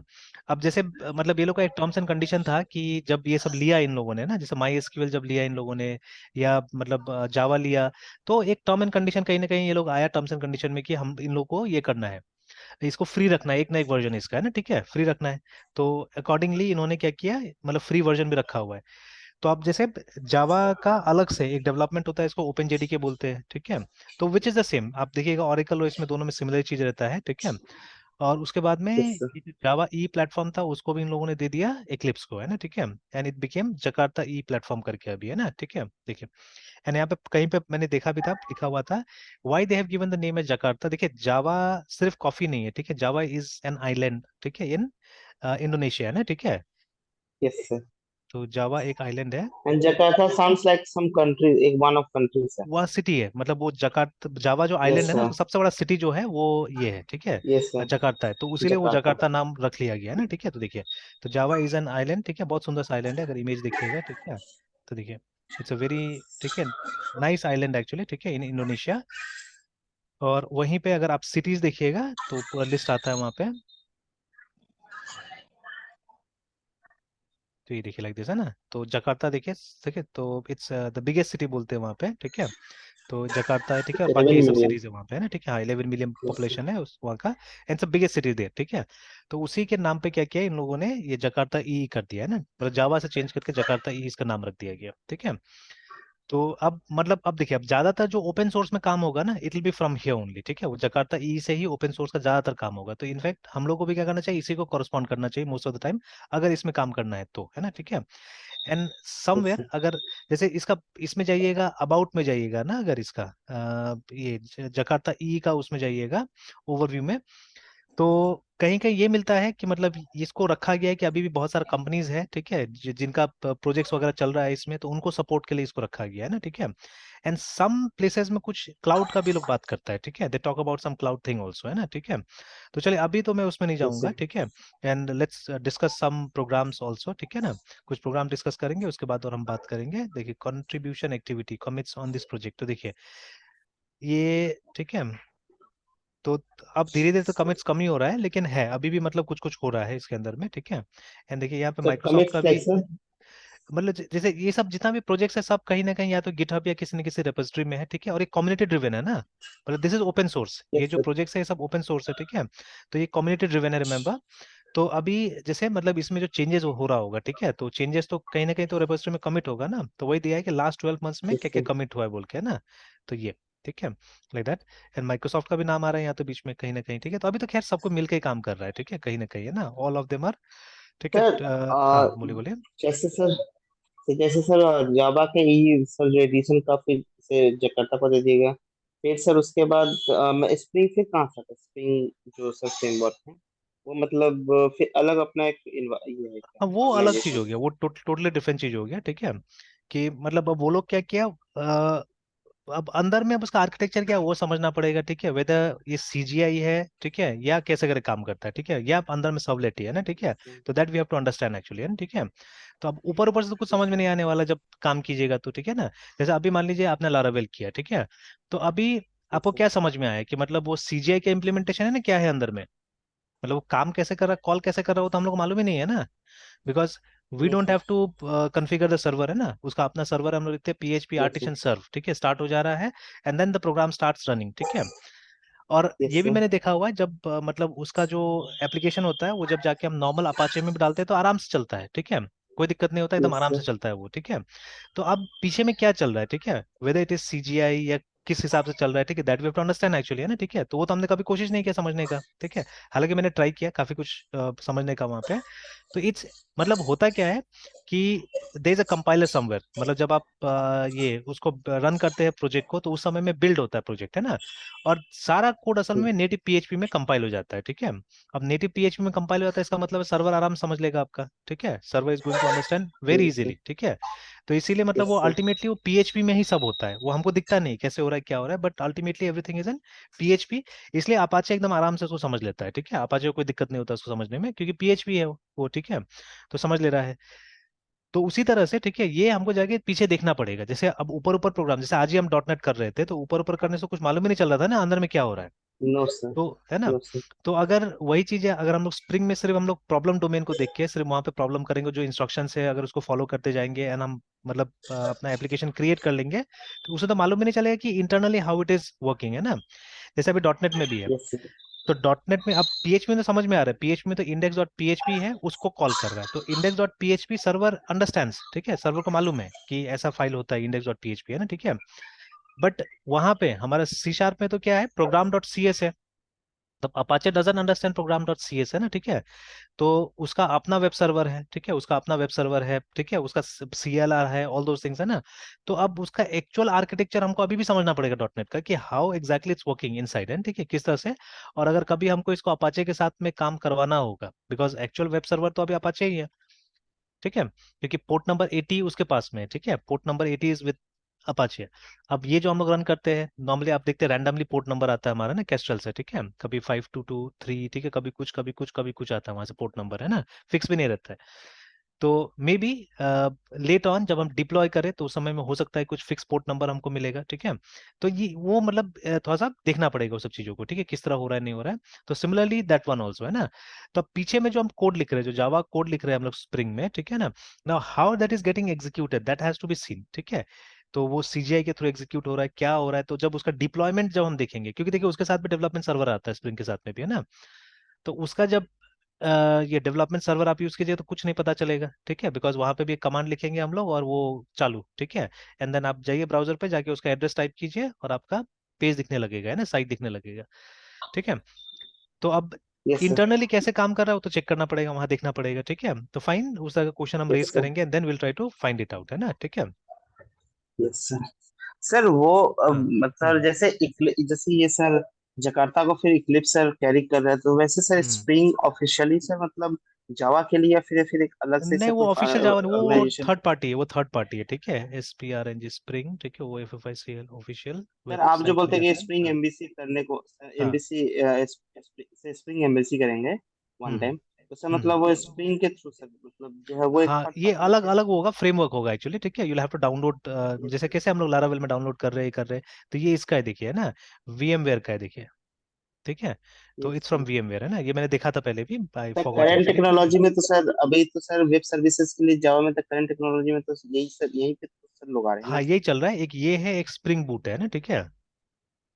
अब जैसे मतलब ये लोग का एक टर्म्स एंड कंडीशन था कि जब ये सब लिया इन लोगों ने ना, जैसे माई एसक्यूएल जब लिया इन लोगों ने, या मतलब जावा लिया, तो एक टर्म एंड कंडीशन कहीं ना कहीं ये लोग आया टर्म्स एंड कंडीशन में कि हम इन लोग को ये करना है, इसको फ्री रखना है, एक ना एक वर्जन इसका है ना, ठीक है, फ्री रखना है। तो अकॉर्डिंगली इन्होंने क्या किया, मतलब फ्री वर्जन भी रखा हुआ है। तो आप जैसे जावा का अलग से एक डेवलपमेंट होता है, इसको ओपन जेडीके बोलते हैं, ठीक है। तो विच इज द सेम, आप देखिएगा ओरेकल और इसमें दोनों में सिमिलर चीज रहता है, ठीक है। और उसके बाद में यस सर। ये जो जावा ई प्लेटफॉर्म था उसको भी इन लोगों ने दे दिया एक्लिप्स को, है ना, ठीक है। And it became Jakarta E platform करके अभी, है ना, ठीक है, देखिए। एंड यहाँ पे कहीं पे मैंने देखा भी था, लिखा हुआ था why they have given the name as Jakarta. देखिए जावा सिर्फ कॉफी नहीं है, ठीक है, जावा इज एन आइलैंड, ठीक है, इन इंडोनेशिया है ना, ठीक है। Yes sir. तो जावा एक आइलैंड है, and Jakarta sounds like some country, एक वन ऑफ कंट्री सर। वह सिटी है, मतलब वो जकार्ता, जावा जो यस आइलैंड है ना सर। उसका सबसे बड़ा सिटी जो है वो ये है, ठीक है, यस सर। जकार्ता है, तो उसीलिए वो जकार्ता। जकार्ता नाम रख लिया गया है ना, ठीक है। तो देखिए, तो जावा इज एन आइलैंड, ठीक है, बहुत सुंदर सा आइलैंड है, अगर इमेज देखिएगा, ठीक है। तो देखिए इट्स अ वेरी, ठीक है, नाइस आइलैंड एक्चुअली, ठीक है, इन इंडोनेशिया। और वहीं पे अगर आप सिटीज देखिएगा तो पूरा लिस्ट आता है वहाँ पे। तो ये देखिए लाइक दिस है ना, तो जकार्ता देखिए, ठीक है, तो इट्स द बिगेस्ट सिटी बोलते हैं वहाँ पे, ठीक है। तो जकार्ता है, ठीक है, और बाकी 11 ये सब मिलियन। सिटीज है वहाँ पे, है ना, ठीक है, हाँ 11 मिलियन यस सर। पॉपुलेशन है उस वहाँ का, एंड सब बिगेस्ट सिटीज देर, ठीक है। तो उसी के नाम पे क्या किया इन लोगों ने, ये जकार्ता ई कर दिया है ना, मतलब जावा से चेंज करके जकार्ता ई इसका नाम रख दिया गया, ठीक है। तो अब मतलब अब देखिए, अब ज्यादातर जो ओपन सोर्स में काम होगा ना, it will be from here only, ठीक है, वो जकार्ता ई से ही ओपन सोर्स का ज्यादातर काम होगा। तो इनफैक्ट हम लोग को भी क्या करना चाहिए, इसी को कॉरस्पॉन्ड करना चाहिए मोस्ट ऑफ द टाइम, अगर इसमें काम करना है तो, है ना, ठीक है। And yes somewhere sir. अगर जैसे इसका इसमें जाइएगा, अबाउट में जाइएगा ना, अगर इसका ये जकार्ता ई का उसमें जाइएगा ओवरव्यू में, तो कहीं कहीं ये मिलता है कि मतलब इसको रखा गया है कि अभी भी बहुत सारा कंपनीज है, ठीक है, जिनका प्रोजेक्ट्स वगैरह चल रहा है इसमें, तो उनको सपोर्ट के लिए इसको रखा गया है ना, ठीक है। एंड सम प्लेसेस में कुछ क्लाउड का भी लोग बात करता है, ठीक है, they talk about some cloud thing also, है ना, ठीक है। तो चलिए अभी तो मैं उसमें नहीं यस जाऊंगा, सर। ठीक है। And let's discuss some programs also, ठीक है ना, कुछ प्रोग्राम डिस्कस करेंगे उसके बाद और हम बात करेंगे। देखिए contribution activity commits on this project, तो देखिए ये, ठीक है। तो अब धीरे धीरे तो कमिट्स कम ही हो रहा है, लेकिन है अभी भी, मतलब कुछ कुछ हो रहा है इसके अंदर में, ठीक है। एंड देखिए यहाँ पे सर माइक्रोसॉफ्ट का कमिट्स लाइक भी, सर। मतलब जैसे ये सब जितना भी प्रोजेक्ट्स है सब कहीं ना कहीं या तो गिटहब या किसी न किसी रेपोजिटरी में है, ठीक है, और ये कम्युनिटी ड्रिवन है ना, मतलब दिस इज ओपन सोर्स, ये यस जो सर। प्रोजेक्ट्स है ये सब ओपन सोर्स है, ठीक है। तो ये कम्युनिटी ड्रिवन है, रिमेंबर। तो अभी जैसे मतलब इसमें जो चेंजेस हो रहा होगा, ठीक है, तो चेंजेस तो कहीं ना कहीं तो रेपोजिटरी में कमिट होगा ना, तो वही दिया है कि लास्ट 12 मंथ्स में यस क्या क्या सर। कमिट हुआ है बोल के, है ना। तो ये, ठीक है, लाइक दैट। एंड माइक्रोसॉफ्ट का भी नाम आ रहा है यहाँ तो बीच में कहीं ना कहीं, ठीक है। तो अभी तो खैर सबको मिलकर ही काम कर रहा है, ठीक है, कहीं ना कहीं, है ना, ऑल ऑफ देम आर, ठीक है। सर हाँ बोलिए बोलिए। जैसे सर, तो जैसे सर जावा के ई सर जो एडिशन का फिर से जकार्ता को दे दिएगा, फिर सर उसके बाद स्प्रिंग फिर कहाँ से आता है? स्प्रिंग जो सर फ्रेमवर्क है वो मतलब फिर अलग अपना एक ये है क्या अब वो अलग चीज ऑर्गेनाइजेशन? हो गया, वो टोटली डिफरेंट चीज हो गया, ठीक है। कि मतलब अब वो लोग क्या किया, अब अंदर में अब उसका आर्किटेक्चर क्या है वो समझना पड़ेगा, ठीक है, वेदर ये सीजीआई है, ठीक है, या कैसे करे काम करता है, ठीक है, या अंदर में सबलेट ही है ना, ठीक है। तो that we have to understand actually, है ना, ठीक है। तो अब ऊपर ऊपर से तो कुछ समझ में नहीं आने वाला जब काम कीजिएगा तो, ठीक है ना। जैसे अभी मान लीजिए आपने लारावेल किया, ठीक है, तो अभी यस आपको सर। क्या समझ में आया कि मतलब वो सीजीआई का इम्प्लीमेंटेशन है ना, क्या है अंदर में, मतलब वो काम कैसे कर रहा है, कॉल कैसे कर रहा है, वो तो हम लोग को मालूम ही नहीं है ना। Because we yes don't sir. Have to configure the server, है ना, उसका अपना सर्वर हम लोग लिखते हैं PHP yes sir. Artisan serve, ठीक है, स्टार्ट हो जा रहा है, and then the program starts running, ठीक है। और यस ये भी सर। मैंने देखा हुआ है, जब मतलब उसका जो एप्लीकेशन होता है वो जब जाके हम नॉर्मल अपाचे में भी डालते हैं तो आराम से चलता है, ठीक है, कोई दिक्कत नहीं होता, एकदम यस आराम से सर। चलता है वो, ठीक है। तो अब पीछे में क्या चल रहा है, ठीक है, वेदर इट इज सीजीआई या किस हिसाब से चल रहा है, ठीक है, that we have to understand actually, है ना, ठीक है। तो वो तो हमने कभी कोशिश नहीं किया समझने का, ठीक है। हालांकि मैंने ट्राई किया काफी कुछ समझने का वहां पे। तो इट्स मतलब होता क्या है कि there is a compiler somewhere, मतलब जब आप ये उसको रन करते हैं प्रोजेक्ट को, तो उस समय में बिल्ड होता है प्रोजेक्ट, है ना। और सारा कोड असल में नेटिव पीएचपी में कंपाइल हो जाता है, ठीक है। अब नेटिव पीएचपी में कंपाइल हो जाता है, इसका मतलब सर्वर आराम से समझ लेगा आपका, ठीक है, server is going to understand very yes sir. Easily, ठीक है। तो इसीलिए मतलब यस वो सर। अल्टीमेटली वो पीएचपी में ही सब होता है, वो हमको दिखता नहीं कैसे हो रहा है क्या हो रहा है, but ultimately everything is in PHP. इसलिए अपाचे एकदम आराम से उसको समझ लेता है, ठीक है, अपाचे को कोई दिक्कत नहीं होता उसको समझने में, क्योंकि पीएचपी है वो, ठीक है, तो समझ ले रहा है। तो उसी तरह से, ठीक है, ये हमको जाके पीछे देखना पड़ेगा, जैसे अब ऊपर ऊपर प्रोग्राम, जैसे आज ही हम डॉट नेट कर रहे थे, तो ऊपर ऊपर करने से कुछ मालूम ही नहीं चल रहा था ना अंदर में क्या हो रहा है। No sir. तो है ना। No sir. तो अगर वही चीज है, अगर हम लोग स्प्रिंग में सिर्फ हम लोग प्रॉब्लम डोमेन को देख के सिर्फ वहां पे प्रॉब्लम करेंगे, जो इंस्ट्रक्शंस है अगर उसको फॉलो करते जाएंगे, एंड हम मतलब अपना एप्लीकेशन क्रिएट कर लेंगे, तो उसे तो मालूम ही नहीं चलेगा कि internally how it is working, है ना। जैसे अभी डॉट नेट में भी है, यस सर। तो डॉट नेट में अब पीएचपी में तो समझ में आ रहा है, पीएचपी में तो इंडेक्स डॉट पीएचपी है, उसको कॉल कर रहा है, तो index dot PHP server understands, ठीक है, सर्वर को मालूम है कि ऐसा फाइल होता है इंडेक्स डॉट पीएचपी, है ना, ठीक है। बट वहां पे हमारा सी शार्प में तो क्या है, प्रोग्राम डॉट सी एस है। तो Apache doesn't understand program dot c s, है ना, ठीक है। तो उसका अपना वेब सर्वर है, ठीक है, उसका अपना वेब सर्वर है, ठीक है, उसका सीएलआर है, ऑल दोस थिंग्स, है ना। तो अब उसका एक्चुअल आर्किटेक्चर हमको अभी भी समझना पड़ेगा डॉट नेट का, कि how exactly it's working inside, है, ठीक है, किस तरह से। और अगर कभी हमको इसको अपाचे के साथ में काम करवाना होगा, बिकॉज एक्चुअल वेब सर्वर तो अभी अपाचे ही है, ठीक है, क्योंकि पोर्ट नंबर 80 उसके पास में है, ठीक है, port number 80 is with Apache. अब ये जो हम लोग रन करते हैं नॉर्मली, आप देखते हैं रैंडमली पोर्ट नंबर आता है हमारा ना कैस्ट्रल से, ठीक है, कभी 5223, ठीक है, कभी कुछ कभी कुछ कभी कुछ आता है वहां से पोर्ट नंबर, है ना, फिक्स भी नहीं रहता है। तो मे बी लेट ऑन जब हम डिप्लॉय करें तो उस समय में हो सकता है कुछ फिक्स पोर्ट नंबर हमको मिलेगा, ठीक है। तो ये वो मतलब थोड़ा सा देखना पड़ेगा उस सब चीजों को, ठीक है, किस तरह हो रहा है नहीं हो रहा है। तो सिमिलरली दैट वन ऑल्सो, है ना। तो अब पीछे में जो हम कोड लिख रहे हैं, जो जावा कोड लिख रहे हैं हम लोग स्प्रिंग में, ठीक है ना, now how that is getting executed that has to be seen, ठीक है। तो वो सीजीआई के थ्रू एग्जीक्यूट हो रहा है, क्या हो रहा है, तो जब उसका डिप्लॉयमेंट जब हम देखेंगे, क्योंकि देखिए उसके साथ भी डेवलपमेंट सर्वर आता है स्प्रिंग के साथ में भी, है ना। तो उसका जब ये डेवलपमेंट सर्वर आप यूज कीजिए तो कुछ नहीं पता चलेगा, ठीक है, बिकॉज वहां पे भी एक कमांड लिखेंगे हम लोग और वो चालू, ठीक है। एंड देन आप जाइए ब्राउजर पे जाके उसका एड्रेस टाइप कीजिए और आपका पेज दिखने लगेगा, है ना, साइट दिखने लगेगा, ठीक है। तो अब यस सर। इंटरनली कैसे काम कर रहा है वो तो चेक करना पड़ेगा, वहां देखना पड़ेगा, ठीक है। तो फाइन, उस तरह का क्वेश्चन हम यस रेज सर। करेंगे and then will try to find it out, है ना, ठीक है। Yes sir. सर वो हाँ। मतलब जैसे जैसे ये सर जकार्ता को फिर इक्लिप्स सर कैरी कर रहे हैं, तो वैसे सर हम्म। स्प्रिंग ऑफिशियली सर मतलब जावा के लिए, या फिर एक अलग से नहीं, सर वो कोई ऑफिशियल जावा नहीं, वो ऑर्गेनाइजेशन। थर्ड पार्टी है, वो थर्ड पार्टी है, ठीक है, SPRNG स्प्रिंग, ठीक है, वो FFICL ऑफिशियल सर आप जो वेबसाइट पे बोलते हैं कि जाता है, स्प्रिंग हाँ। एमबीसी करने को, हाँ। एमबीसी से स्प्रिंग एमबीसी करेंगे वन हम्म। टाइम, तो सर हम्म। मतलब वो स्प्रिंग के थ्रू सर मतलब जो है वो एक हाँ, थर्ड ये पार्टी अलग है। अलग होगा, फ्रेमवर्क होगा एक्चुअली, ठीक है, you have to download, yes जैसे सर। कैसे हम लोग लारावेल में डाउनलोड कर रहे हैं कर रहे हैं, तो ये इसका है, देखिए, है ना, VMware का है, देखिए, ठीक है। तो yes it's from sir. VMware, है ना, ये मैंने देखा था पहले भी, I sir forgot current actually. Technology में तो सर अभी तो सर वेब सर्विसेज के लिए जावा में, तो करंट टेक्नोलॉजी में तो यही सर, यहीं पे तो सर लोग आ रहे हैं ना हाँ, सर। यही चल रहा है, एक ये है, एक स्प्रिंग बूट है ना, ठीक है,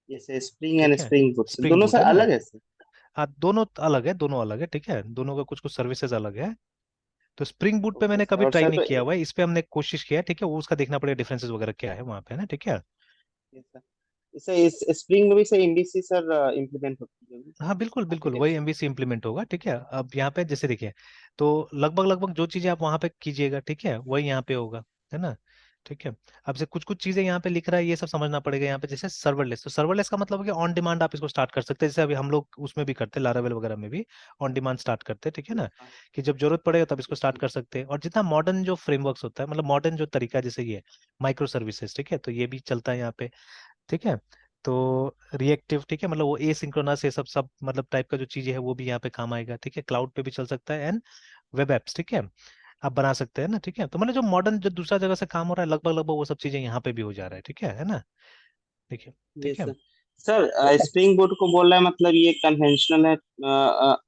जैसे स्प्रिंग एंड ठीक है, स्प्रिंग बूट सर स्प्रिंग दोनों बूट सर है ना। अलग है सर। हाँ, दोनों अलग है, दोनों अलग है, ठीक है, दोनों का कुछ कुछ सर्विसेज अलग है। तो स्प्रिंग बूट पे ओके मैंने सर। कभी और ट्राई सर नहीं तो किया हुआ है, इस पे हमने कोशिश किया है, ठीक है, वो उसका देखना पड़ेगा डिफरेंसेस वगैरह क्या है वहाँ पे, है ना, ठीक है। yes, सर इस स्प्रिंग में भी सर एमबीसी सर इम्प्लीमेंट होती होगी हाँ, बिल्कुल बिल्कुल वही आर्किटेक्चर। MVC इम्प्लीमेंट होगा, ठीक है। अब यहाँ पे जैसे देखिए, तो लगभग लगभग जो चीजें आप वहाँ पे कीजिएगा, ठीक है, वही यहाँ पे होगा, है ना, ठीक है। अब से कुछ कुछ चीजें यहाँ पे लिख रहा है, ये सब समझना पड़ेगा यहाँ पे, जैसे सर्वरलेस, तो सर्वरलेस का मतलब है कि ऑन डिमांड आप इसको स्टार्ट कर सकते हैं, जैसे अभी हम लोग उसमें भी करते हैं, लारावेल वगैरह में भी ऑन डिमांड स्टार्ट करते हैं, ठीक है ना, कि जब जरूरत पड़ेगा तब इसको स्टार्ट कर सकते हैं। और जितना मॉडर्न जो फ्रेमवर्क्स होता है, मतलब मॉडर्न जो तरीका है, जैसे ये माइक्रो सर्विसेज, ठीक है, तो ये भी चलता है यहाँ पे, ठीक है। तो रिएक्टिव, ठीक है, मतलब वो ए सिंक्रोनस, ये सब सब मतलब टाइप का जो चीजें है वो भी यहाँ पे काम आएगा, ठीक है, क्लाउड पे भी चल सकता है, एंड वेब एप्स, ठीक है, आप बना सकते हैं ना, ठीक है। तो मतलब जो मॉडर्न जो दूसरा जगह से काम हो रहा है लगभग लगभग वो सब चीजें यहाँ पे भी हो जा रहा है, ठीक है ना, देखिए, ये ठीक है। सर सर स्प्रिंग बूट को बोल रहा है, मतलब ये कन्वेंशनल है,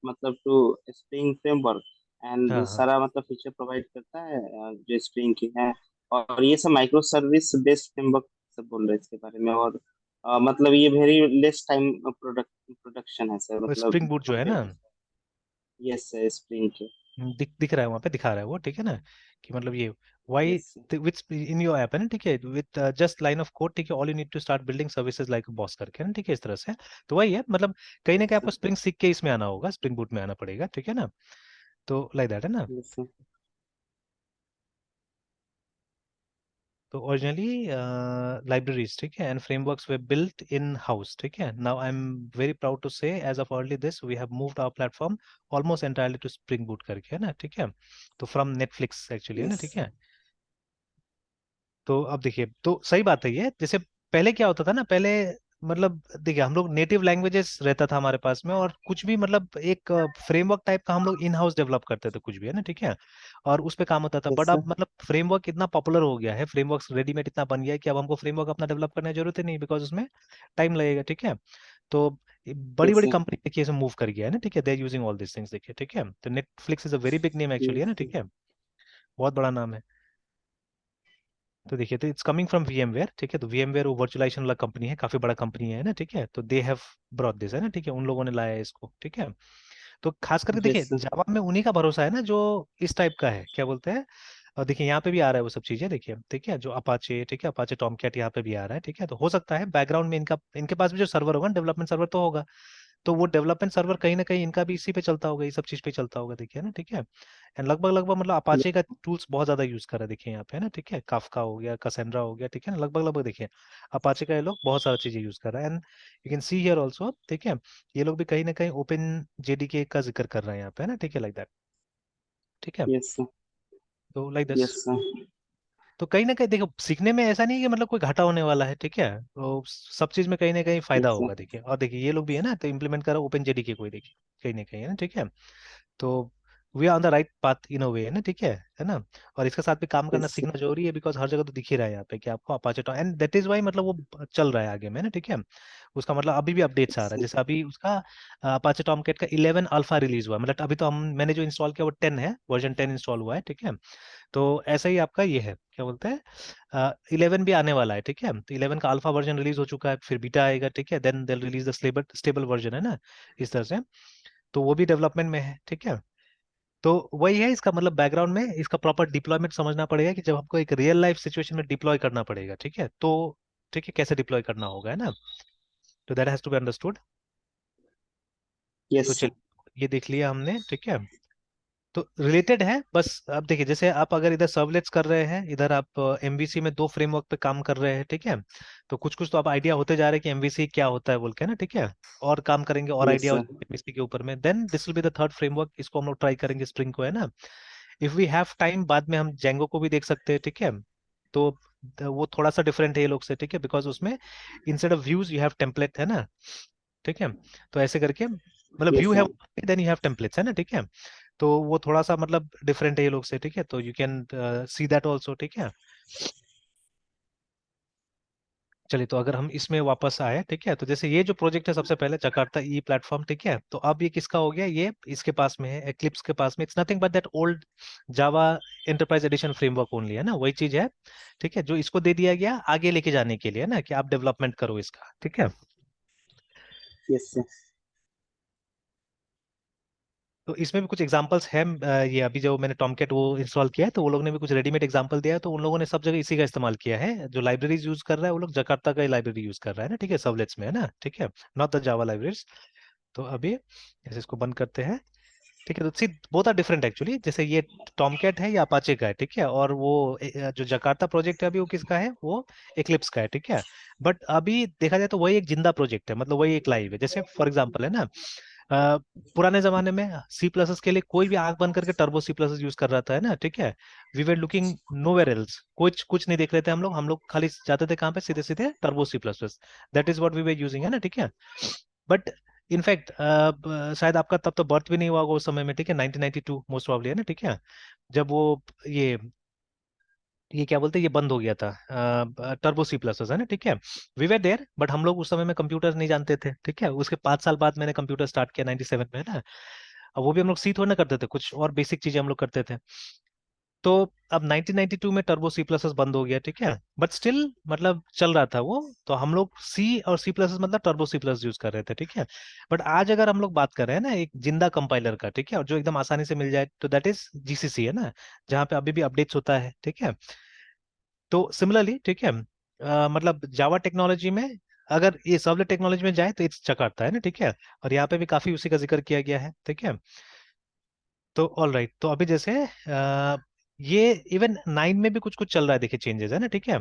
मतलब टू स्प्रिंग फ्रेमवर्क एंड हाँ हाँ। सारा मतलब फीचर प्रोवाइड करता है जो स्प्रिंग की है। और ये सब माइक्रो सर्विस बेस्ड फ्रेमवर्क सब बोल रहे हैं इसके बारे में। और मतलब ये वेरी लेस टाइम प्रोडक्शन है सर, मतलब स्प्रिंग बूट जो है कंपेयर ना, टू। यस सर, स्प्रिंग के। दिख रहा है वहाँ पे, दिखा रहा है वो, ठीक है ना, कि मतलब ये why yes sir. Within your app है ना, ठीक है, with just line of code, ठीक है, all you need to start building services like boss करके ना, ठीक है, इस तरह से। तो वही है, मतलब कहीं ना यस कहीं आपको सर। स्प्रिंग सीख के इसमें आना होगा, स्प्रिंग बूट में आना पड़ेगा, ठीक है ना। तो लाइक दैट है ना। Yes sir. तो ओरिजिनली लाइब्रेरीज, ठीक है, and frameworks were built in house, ठीक है। Now I am very proud to say as of early this we have moved our platform almost entirely to spring boot करके, है ना, ठीक है। तो फ्रॉम नेटफ्लिक्स एक्चुअली, है ना, यस ठीक सर। है। तो अब देखिए, तो सही बात है ये, जैसे पहले क्या होता था ना, पहले मतलब देखिए हम लोग नेटिव लैंग्वेजेस रहता था हमारे पास में, और कुछ भी मतलब एक फ्रेमवर्क टाइप का हम लोग इन हाउस डेवलप करते थे कुछ भी, है ना, ठीक है, और उस पे काम होता था। Yes but sir. अब मतलब फ्रेमवर्क इतना पॉपुलर हो गया है, फ्रेमवर्क रेडीमेड इतना बन गया है कि अब हमको फ्रेमवर्क अपना डेवलप करने की जरूरत ही नहीं, बिकॉज उसमें टाइम लगेगा, ठीक है। तो बड़ी यस बड़ी सर। कंपनी देखिए इसे मूव कर गया है ना, ठीक है, they are using all this things, देखिए, ठीक है। तो Netflix is a very big name actually, है ना, ठीक है, बहुत बड़ा नाम है। तो देखिए, तो इट्स कमिंग फ्रॉम VMware, ठीक है। तो VMware वो वर्चुअलाइजेशन वाला कंपनी है, काफी बड़ा कंपनी है ना, ठीक है। तो दे हैव ब्रॉट दिस, है ना, ठीक है, उन लोगों ने लाया है इसको, ठीक है। तो खास करके देखिए यस सर। जावा में उन्हीं का भरोसा है ना, जो इस टाइप का है, क्या बोलते हैं। और देखिए यहाँ पे भी आ रहा है वो सब चीजें, देखिए, ठीक है, जो अपाचे, ठीक है, अपाचे टॉमकैट यहाँ पे भी आ रहा है, ठीक है। तो हो सकता है बैकग्राउंड में इनका, इनके पास भी जो सर्वर होगा, डेवलपमेंट सर्वर तो होगा, तो वो डेवलपमेंट सर्वर कहीं ना कहीं इनका भी इसी पे चलता होगा, ये सब चीज पे चलता होगा, देखिए ना, ठीक है। एंड लगभग लगभग मतलब अपाचे का टूल्स बहुत ज्यादा यूज कर रहा है, देखिए यहाँ पे, है ना, ठीक है, काफका हो गया, कसेंड्रा हो गया, ठीक है ना, लगभग लगभग देखिए अपाचे का ये लोग बहुत सारा चीजें यूज कर रहा है। And you can see here also, ठीक है, ये लोग भी कहीं ना कहीं ओपन जेडीके का जिक्र कर रहे हैं यहाँ पे, है ना, ठीक है, लाइक दैट, ठीक है। Yes sir. तो लाइक दिस। Yes sir. तो कहीं ना कहीं देखो, सीखने में ऐसा नहीं है कि मतलब कोई घाटा होने वाला है, ठीक है, तो सब चीज में कहीं ना कहीं फायदा यस सर। होगा, देखिए। और देखिए ये लोग भी है ना, तो इम्प्लीमेंट करा ओपन जेडीके कोई, देखिए कहीं ना कहीं, है ना, ठीक है। तो we are on the right path in a way, है ना, ठीक है ना। और इसके साथ भी काम करना यस सर। सीखना जरूरी है, बिकॉज हर जगह तो दिख ही रहा है यहाँ पे कि आपको Apache, and that is why मतलब वो चल रहा है आगे में ना, ठीक है। उसका मतलब अभी भी अपडेट्स आ रहा है, जैसे अभी उसका अपाचे टॉमकैट का 11 अल्फा रिलीज हुआ, मतलब अभी तो हम, मैंने जो इंस्टॉल किया वो 10 है, वर्जन 10 इंस्टॉल हुआ है, ठीक है। तो ऐसा ही आपका ये है, क्या बोलते हैं, 11 भी आने वाला है, ठीक है। तो 11 का अल्फा वर्जन रिलीज हो चुका है, फिर बीटा आएगा, ठीक है, then they release the stable stable version, है ना, इस तरह से। तो वो भी डेवलपमेंट में है, ठीक है। तो वही है, इसका मतलब बैकग्राउंड में इसका प्रॉपर डिप्लॉयमेंट समझना पड़ेगा, कि जब हमको एक रियल लाइफ सिचुएशन में डिप्लॉय करना पड़ेगा, ठीक है, तो ठीक है, कैसे डिप्लॉय करना होगा, है ना। तो that has to be understood. तो यस सर। चलिए ये देख लिया हमने, ठीक है। तो रिलेटेड है बस। अब देखिए, जैसे आप अगर इधर सर्वलेट्स कर रहे हैं, इधर आप MVC में दो फ्रेमवर्क पे काम कर रहे हैं, ठीक है। तो कुछ कुछ तो आप आइडिया होते जा रहे हैं कि MVC क्या होता है बोल के ना, ठीक है। और काम करेंगे और यस आइडिया हो सर। जाएगा MVC के ऊपर में, then this will be the third framework, इसको हम लोग ट्राई करेंगे, स्प्रिंग को, है ना। इफ वी हैव टाइम बाद में हम जेंगो को भी देख सकते हैं, ठीक है। तो वो थोड़ा सा डिफरेंट है ये लोग से, ठीक है, बिकॉज उसमें instead of views you have template, है ना, ठीक है। तो ऐसे करके मतलब यस व्यू है, sir. Then you have templates, है ना, ठीक है। तो वो थोड़ा सा मतलब डिफरेंट है ये लोग से, ठीक है, तो you can see that also, ठीक है। चलिए, तो अगर हम इसमें वापस आए, ठीक है, तो जैसे ये जो प्रोजेक्ट है सबसे पहले जकार्ता ई प्लेटफॉर्म, ठीक है, तो अब ये किसका हो गया, ये इसके पास में है, एक्लिप्स के पास में। It's nothing but that old Java enterprise edition framework only, है ना, वही चीज है, ठीक है, जो इसको दे दिया गया आगे लेके जाने के लिए, है ना, कि आप डेवलपमेंट करो इसका, ठीक है। Yes sir. तो इसमें भी कुछ एग्जांपल्स हैं, ये अभी जो मैंने टॉमकेट वो इंस्टॉल किया है, तो वो लोग ने भी कुछ रेडीमेड एग्जांपल दिया है, तो उन लोगों ने सब जगह इसी का इस्तेमाल किया है। जो लाइब्रेरीज यूज कर रहा है वो लोग जकार्ता का ही लाइब्रेरी यूज कर रहा है ना, ठीक है, सर्वलेट्स में, है ना, ठीक है, नॉट द जावा लाइब्रेरीज। तो अभी जैसे इसको बंद करते हैं, ठीक है, तो C both are different actually, जैसे ये टॉमकेट है या अपाचे का है, ठीक है, और वो जो जकार्ता प्रोजेक्ट है अभी वो किसका है, वो एक्लिप्स का है, ठीक है। बट अभी देखा जाए तो वही एक जिंदा प्रोजेक्ट है, मतलब वही एक लाइव है, जैसे फॉर एग्जाम्पल है ना, अ, पुराने जमाने में C++ के लिए कोई भी आंख बंद करके टर्बो C++ यूज कर रहा था, है ना, ठीक है। We were looking nowhere else, कुछ कुछ नहीं देख रहे थे हम लोग खाली जाते थे कहाँ पे, सीधे सीधे turbo C++, that is what we were using, है ना, ठीक है। बट इनफैक्ट शायद आपका तब तो बर्थ भी नहीं हुआ होगा उस समय में, ठीक है, 1992 मोस्ट प्रॉब्ली, है ना, ठीक है, जब वो ये ये क्या बोलते हैं, ये बंद हो गया था, टर्बो सी प्लस है ना, ठीक है। वी वर देयर, बट हम लोग उस समय में कंप्यूटर नहीं जानते थे, ठीक है। उसके 5 साल बाद मैंने कंप्यूटर स्टार्ट किया 97 में, है ना। अब वो भी हम लोग सी थोड़ा ना करते थे, कुछ और बेसिक चीजें हम लोग करते थे। तो अब 1992 में टर्बो सी प्लस बंद हो गया, ठीक है। बट स्टिल मतलब चल रहा था वो। तो हम लोग सी और सी प्लस मतलब टर्बो सी प्लस यूज कर रहे थे, ठीक है। बट आज अगर हम लोग बात कर रहे हैं ना एक जिंदा कंपाइलर का, ठीक है, और जो एकदम आसानी से मिल जाए, तो दैट इज जीसीसी, है ना, जहाँ पे अभी भी अपडेट्स होता है, ठीक है। तो सिमिलरली, ठीक है, मतलब जावा टेक्नोलॉजी में अगर ये सर्वलेट टेक्नोलॉजी में जाए तो इट्स चकाता है ना, ठीक है। और यहाँ पे भी काफी उसी का जिक्र किया गया है, ठीक है। तो ऑल राइट, तो अभी जैसे ये इवन 9 में भी कुछ कुछ चल रहा है, देखिए चेंजेस, है ना, ठीक है।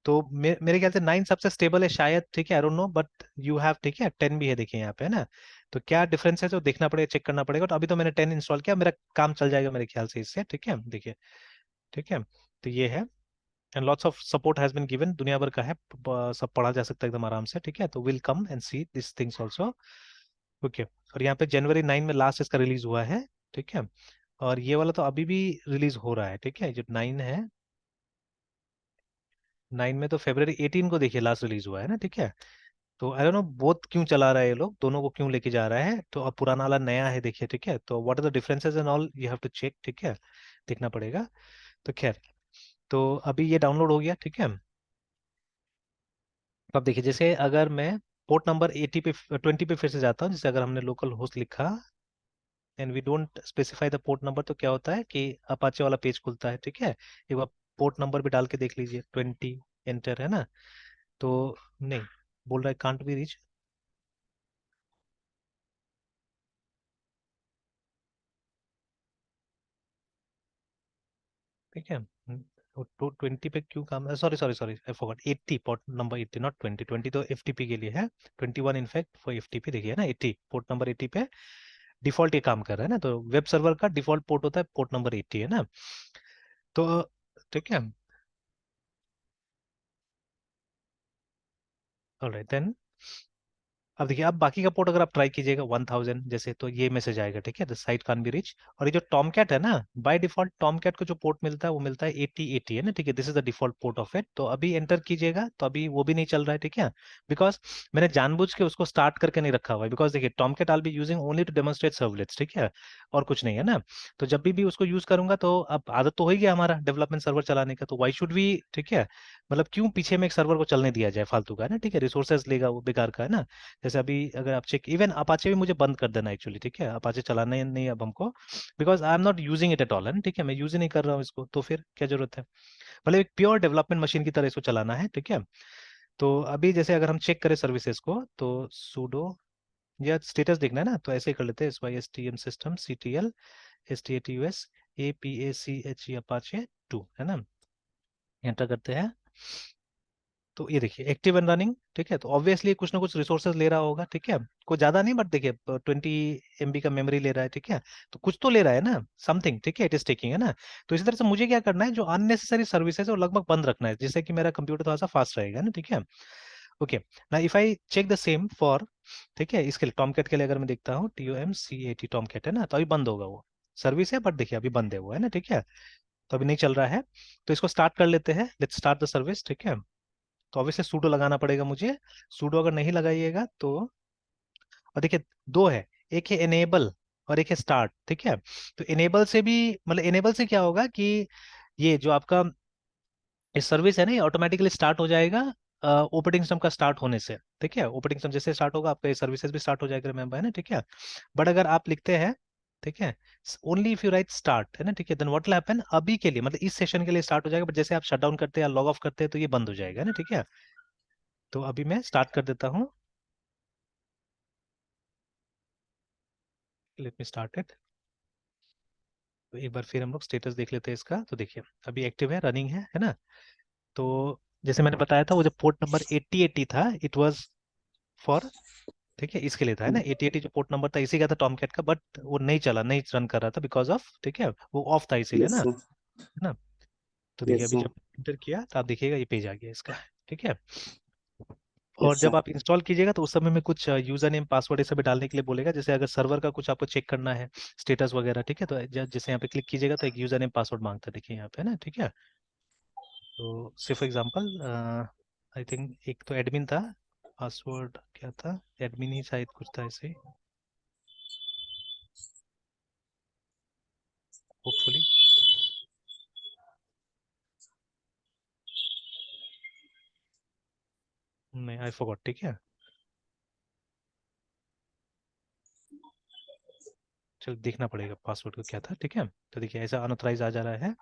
तो मेरे ख्याल से 9 सबसे स्टेबल है शायद, ठीक है, I don't know, but you have, ठीक है, 10 भी है, देखिए यहाँ पे, है ना। तो क्या डिफरेंस है तो देखना पड़ेगा, चेक करना पड़ेगा। तो अभी तो मैंने 10 इंस्टॉल किया, मेरा काम चल जाएगा मेरे ख्याल से इससे, ठीक है, देखिए, ठीक है। तो ये है, and lots of support has been given, दुनिया भर का है, सब पढ़ा जा सकता है एकदम आराम से, ठीक है। तो will come and see this things also, okay. और यहाँ पे जनवरी 9 में लास्ट इसका रिलीज हुआ है, ठीक है। और ये वाला तो अभी भी रिलीज हो रहा है, ठीक है, जो 9 है, 9 में तो फेब्रवरी 18 को देखिए लास्ट रिलीज हुआ है ना, ठीक है। तो आई डोंट नो बहुत क्यों चला रहा है ये लोग, दोनों को क्यों लेके जा रहा है। तो अब पुराना वाला नया है, देखिए, ठीक है। तो what are the differences and all you have to check, ठीक है, देखना पड़ेगा। तो खैर, तो अभी ये डाउनलोड हो गया, ठीक है। तो अब देखिए, जैसे अगर मैं पोर्ट नंबर 80 पे 20 पे फिर से जाता हूँ, जैसे अगर हमने लोकल होस्ट लिखा and we don't specify the port number, तो क्या होता है कि अपाचे वाला पेज खुलता है, ठीक है। एक बार पोर्ट नंबर भी डाल के देख लीजिए, 20 एंटर, है ना। तो नहीं, बोल रहा है कांट बी रीच, ठीक है। तो 20 पे क्यों काम, sorry sorry sorry, I forgot, 80, port number 80, not 20, 20 तो एफटीपी के लिए है, 21 इनफैक्ट फॉर एफटीपी, देखिए ना, 80, पोर्ट नंबर 80 पे डिफॉल्ट ये काम कर रहा है ना। तो वेब सर्वर का डिफॉल्ट पोर्ट होता है पोर्ट नंबर 80, है ना। तो ठीक है, ऑलराइट देन। अब देखिए, अब बाकी का पोर्ट अगर आप ट्राई कीजिएगा 1000 जैसे, तो ये मैसेज आएगा, ठीक है, the site can be reach. और ये जो टॉमकैट है ना, बाय डिफॉल्ट टॉमकैट को जो पोर्ट मिलता है वो मिलता है 8080, है ना, ठीक है। This is the default port of it. तो अभी एंटर कीजिएगा तो अभी वो भी नहीं चल रहा है, ठीक है। बिकॉज मैंने जानबूझ के उसको स्टार्ट करके नहीं रखा हुआ है, बिकॉज देखिए Tomcat I be using only to demonstrate servlets, ठीक है, और कुछ नहीं, है ना। तो जब भी उसको यूज करूंगा, तो अब आदत तो हो ही गया हमारा डेवलपमेंट सर्वर चलाने का, तो वाई शुड वी, ठीक है, मतलब क्यों पीछे में एक सर्वर को चलने दिया जाए फालतू का, है ना, ठीक है, रिसोर्सेज लेगा वो बेकार का, है ना। जैसे अभी अगर आप चेक, इवन अपाचे भी मुझे बंद कर देना एक्चुअली, ठीक है, अपाचे चलाना ही नहीं अब हमको, because I am not using it at all, है ना, ठीक है, मैं यूज ही नहीं कर रहा हूँ इसको, तो फिर क्या जरूरत है। मतलब एक प्योर डेवलपमेंट मशीन की तरह इसको चलाना है, ठीक है। तो अभी जैसे अगर हम चेक करें सर्विसेज को, तो सूडो या स्टेटस देखना है ना, तो ऐसे ही कर लेते हैं, SYSTM system CTL STATUS APACHE Apache 2, है ना। एंटर करते हैं, तो ये देखिए एक्टिव एंड रनिंग, ठीक है। तो ऑब्वियसली कुछ ना कुछ रिसोर्सेज ले रहा होगा, ठीक है, कोई ज्यादा नहीं, बट देखिए 20 MB का मेमोरी ले रहा है, ठीक है। तो कुछ तो ले रहा है ना, समथिंग, ठीक है, इट इज टेकिंग, है ना। तो इसी तरह से मुझे क्या करना है, जो अननेसेसरी सर्विसेज है वो लगभग बंद रखना है, जिससे कि मेरा कंप्यूटर थोड़ा सा फास्ट रहेगा ना, ठीक है। ओके, ना if I check the same for, ठीक है, इसके लिए टॉमकैट के लिए अगर मैं देखता हूँ TOMCAT टॉमकैट, है ना, तो अभी बंद होगा वो सर्विस है, बट देखिए अभी बंद है वो, है ना, ठीक है। तो अभी नहीं चल रहा है। तो इसको स्टार्ट कर लेते हैं, लेट्स स्टार्ट द सर्विस, ठीक है। तो ऑब्वियसली सूडो लगाना पड़ेगा मुझे। सूडो अगर नहीं लगाइएगा तो, और देखिए दो है, एक है एनेबल और एक है स्टार्ट, ठीक है। तो एनेबल से भी, मतलब एनेबल से क्या होगा कि ये जो आपका ये सर्विस है ना, ये ऑटोमेटिकली स्टार्ट हो जाएगा ऑपरेटिंग सिस्टम का स्टार्ट होने से, ठीक है। ऑपरेटिंग सिस्टम जैसे स्टार्ट होगा आपका ये सर्विसेज भी स्टार्ट हो जाएगा, रिमेंबर, है ना, ठीक है। बट अगर आप लिखते हैं, ठीक है, only if you right start, है ना, ठीक है, देन व्हाट विल हैपन, अभी के लिए मतलब इस सेशन के लिए स्टार्ट हो जाएगा, बट जैसे आप शट डाउन करते हैं या लॉग ऑफ करते हैं तो ये बंद हो जाएगा, है ना, ठीक है। तो अभी मैं स्टार्ट कर देता हूँ, लेट मी स्टार्ट इट। तो एक बार फिर हम लोग स्टेटस देख लेते हैं इसका, तो देखिए अभी एक्टिव है, रनिंग है ना। तो जैसे मैंने बताया था, वो जो पोर्ट नंबर 8080 था, इट वाज फॉर, ठीक है, इसके लिए था, है ना, 8080 जो पोर्ट नंबर था इसी का था टॉमकैट का, बट वो नहीं चला, नहीं रन कर रहा था बिकॉज ऑफ, ठीक है, वो ऑफ था इसीलिए ना, यस है सर। ना। तो देखिए यस अभी सर। जब इंटर किया तो आप देखिएगा ये पेज आ गया इसका, ठीक है। और यस जब सर। आप इंस्टॉल कीजिएगा तो उस समय में कुछ यूजर नेम पासवर्ड ये सब भी डालने के लिए बोलेगा, जैसे अगर सर्वर का कुछ आपको चेक करना है, स्टेटस वगैरह, ठीक है। तो जैसे यहाँ पे क्लिक कीजिएगा तो एक यूजर नेम पासवर्ड मांगता है, देखिए यहाँ पे, है ना, ठीक है। तो से फॉर एग्जांपल आई थिंक एक तो एडमिन था, पासवर्ड क्या था, एडमिन ही शायद कुछ था ऐसे, होपफुली। नहीं, आई फॉरगॉट, ठीक है। चलो देखना पड़ेगा पासवर्ड को क्या था, ठीक है। तो देखिए ऐसा अनऑथराइज आ जा रहा है।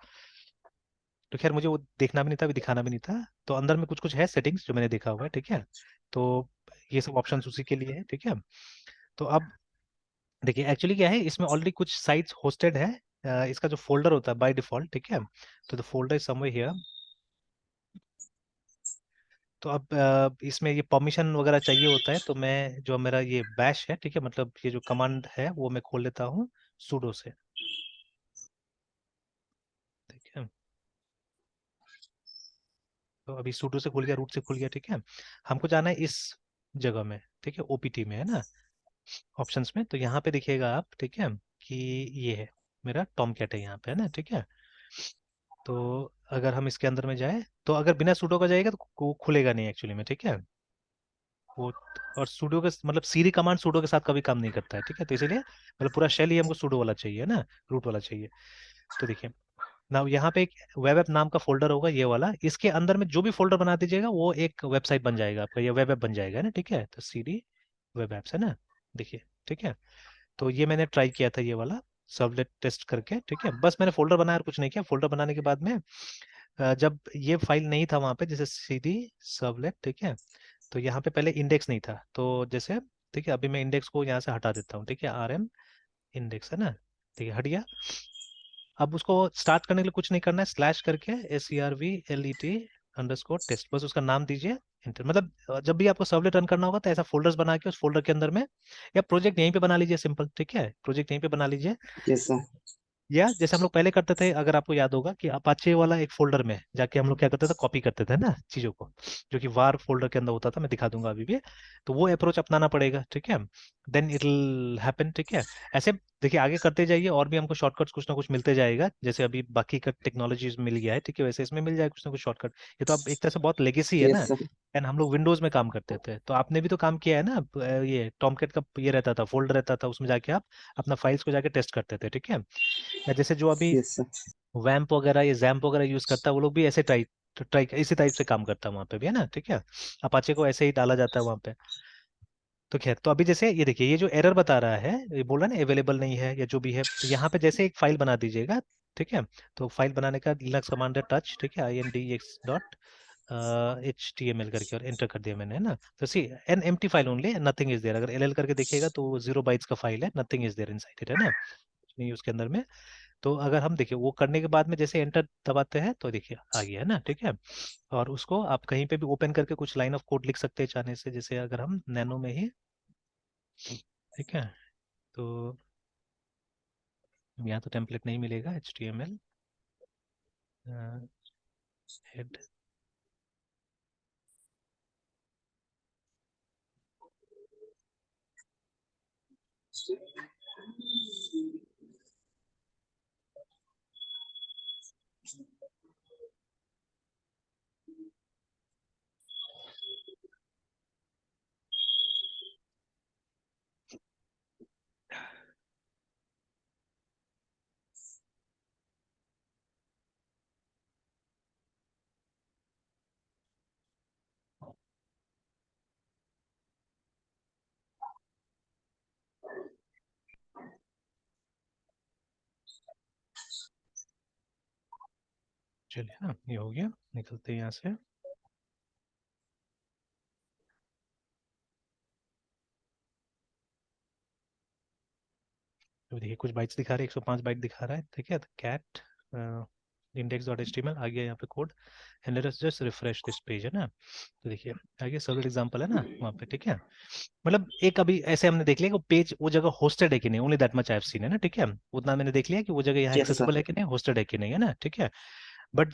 तो खैर मुझे वो देखना भी नहीं था, अभी दिखाना भी नहीं था। तो अंदर में कुछ कुछ है सेटिंग्स जो मैंने देखा हुआ है, ठीक है। तो ये सब ऑप्शंस उसी के लिए है, ठीक है। तो अब देखिए एक्चुअली क्या है, इसमें ऑलरेडी कुछ साइट्स होस्टेड है। इसका जो फोल्डर होता है बाय डिफॉल्ट, ठीक है। तो the folder is somewhere here. तो अब इसमें ये परमिशन वगैरह चाहिए होता है, तो मैं जो मेरा ये बैश है, ठीक है, मतलब ये जो कमांड है वो मैं खोल लेता हूँ sudo से, ठीक है। तो अभी sudo से खुल गया, रूट से खुल गया, ठीक है। हमको जाना है इस जगह में, ठीक है, ओपीटी में है ना, ऑप्शंस में। तो यहाँ पे दिखेगा आप, ठीक है, कि ये है मेरा टॉम कैट है यहाँ पे, है ना, ठीक है। तो अगर हम इसके अंदर में जाए, तो अगर बिना sudo का जाएगा तो वो खुलेगा नहीं एक्चुअली में, ठीक है। वो और sudo के मतलब सीरी कमांड sudo के साथ कभी काम नहीं करता है, ठीक है। तो इसीलिए मतलब पूरा शेल ही हमको sudo वाला चाहिए ना, रूट वाला चाहिए। तो देखिए ना, यहाँ पे एक वेब ऐप नाम का फोल्डर होगा ये वाला, इसके अंदर में जो भी फोल्डर बना दीजिएगा वो एक वेबसाइट बन जाएगा आपका, ये वेब ऐप बन जाएगा ना, ठीक है। तो सीडी वेब ऐप्स है ना, देखिए, ठीक है। तो ये मैंने ट्राई किया था ये वाला सर्वलेट टेस्ट करके, ठीक है। बस मैंने फोल्डर बनाया और कुछ नहीं किया। फोल्डर बनाने के बाद में जब ये फाइल नहीं था वहाँ पे, जैसे सीडी सर्वलेट, ठीक है। तो यहाँ पे पहले इंडेक्स नहीं था, तो जैसे, ठीक है, अभी मैं इंडेक्स को यहाँ से हटा देता हूँ, ठीक है, आरएम इंडेक्स है ना, ठीक है, हट गया। अब उसको स्टार्ट करने के लिए कुछ नहीं करना है, स्लैश करके servlet_test, बस उसका नाम दीजिए, इंटर। मतलब जब भी आपको सर्वलेट रन करना होगा तो ऐसा फोल्डर्स बना के उस फोल्डर के अंदर में, या प्रोजेक्ट यहीं पे बना लीजिए सिंपल, ठीक है, प्रोजेक्ट यहीं पे बना लीजिए। जैसा। या जैसे हम लोग पहले करते थे, अगर आपको याद होगा कि अपाचे वाला एक फोल्डर में जाके हम लोग क्या करते थे, कॉपी करते थे ना चीजों को, जो कि वार फोल्डर के अंदर होता था, मैं दिखा दूंगा अभी भी। तो वो अप्रोच अपनाना पड़ेगा, ठीक है, देन इट विल हैपन, ठीक है। ऐसे देखिए आगे करते जाइए, और भी हमको शॉर्टकट्स कुछ ना कुछ मिलते जाएगा, जैसे अभी बाकी का टेक्नोलॉजीज मिल गया है, ठीक है, वैसे इसमें मिल जाएगा कुछ ना कुछ शॉर्टकट। ये तो अब एक तरह से बहुत लेगेसी है ना। जैसा। एंड हम लोग विंडोज में काम करते थे, तो आपने भी तो काम किया है ना, ये टॉमकेट का ये रहता था, फोल्डर रहता था, उसमें जाके आप अपना फाइल्स को जाके टेस्ट करते थे, ठीक है। या जैसे जो अभी जैसा। वैम्प वगैरह या जैम्प वगैरह यूज करता है, वो लोग भी ऐसे टाइप ट्राई इसी टाइप से काम करता है वहाँ पे भी, है ना, ठीक है। अपाचे को ऐसे ही डाला जाता है वहाँ पे। तो खैर, तो अभी जैसे ये देखिए, ये जो एरर बता रहा है, ये बोल रहा है ना अवेलेबल नहीं है या जो भी है, तो यहाँ पे जैसे एक फाइल बना दीजिएगा, ठीक है। तो फाइल बनाने का लिनक्स कमांड है टच, ठीक है, index.html करके, और एंटर कर दिया मैंने, है ना। तो see an empty file only, nothing is there. अगर एल एल करके देखिएगा तो 0 बाइट्स का फाइल है, nothing is there inside it, है ना, कुछ नहीं है उसके अंदर में। तो अगर हम देखिए वो करने के बाद में जैसे एंटर दबाते हैं, तो देखिए आ गया है ना, ठीक है। और उसको आप कहीं पे भी ओपन करके कुछ लाइन ऑफ कोड लिख सकते हैं चाहने से, जैसे अगर हम नैनो में ही, ठीक है। तो यहाँ तो टेम्पलेट नहीं मिलेगा, HTML हेड। चलिए ना, ये हो गया, निकलते हैं यहाँ से। तो देखिए कुछ बाइट्स दिखा रहा है, 105 बाइट दिखा रहा है, ठीक है। कैट index.html आ गया यहाँ पे code, and let us just refresh this page, है ना। तो देखिए आगे सर्वर एग्जांपल है ना वहाँ पे, ठीक है। मतलब एक अभी ऐसे हमने देख लिया कि पेज वो जगह होस्टेड है कि नहीं, only that much I have seen, है ना, ठीक है। उतना मैंने देख लिया कि वो जगह यहाँ जैसा। एक्सेसिबल है कि नहीं, होस्टेड है कि नहीं, है ना, ठीक है। बट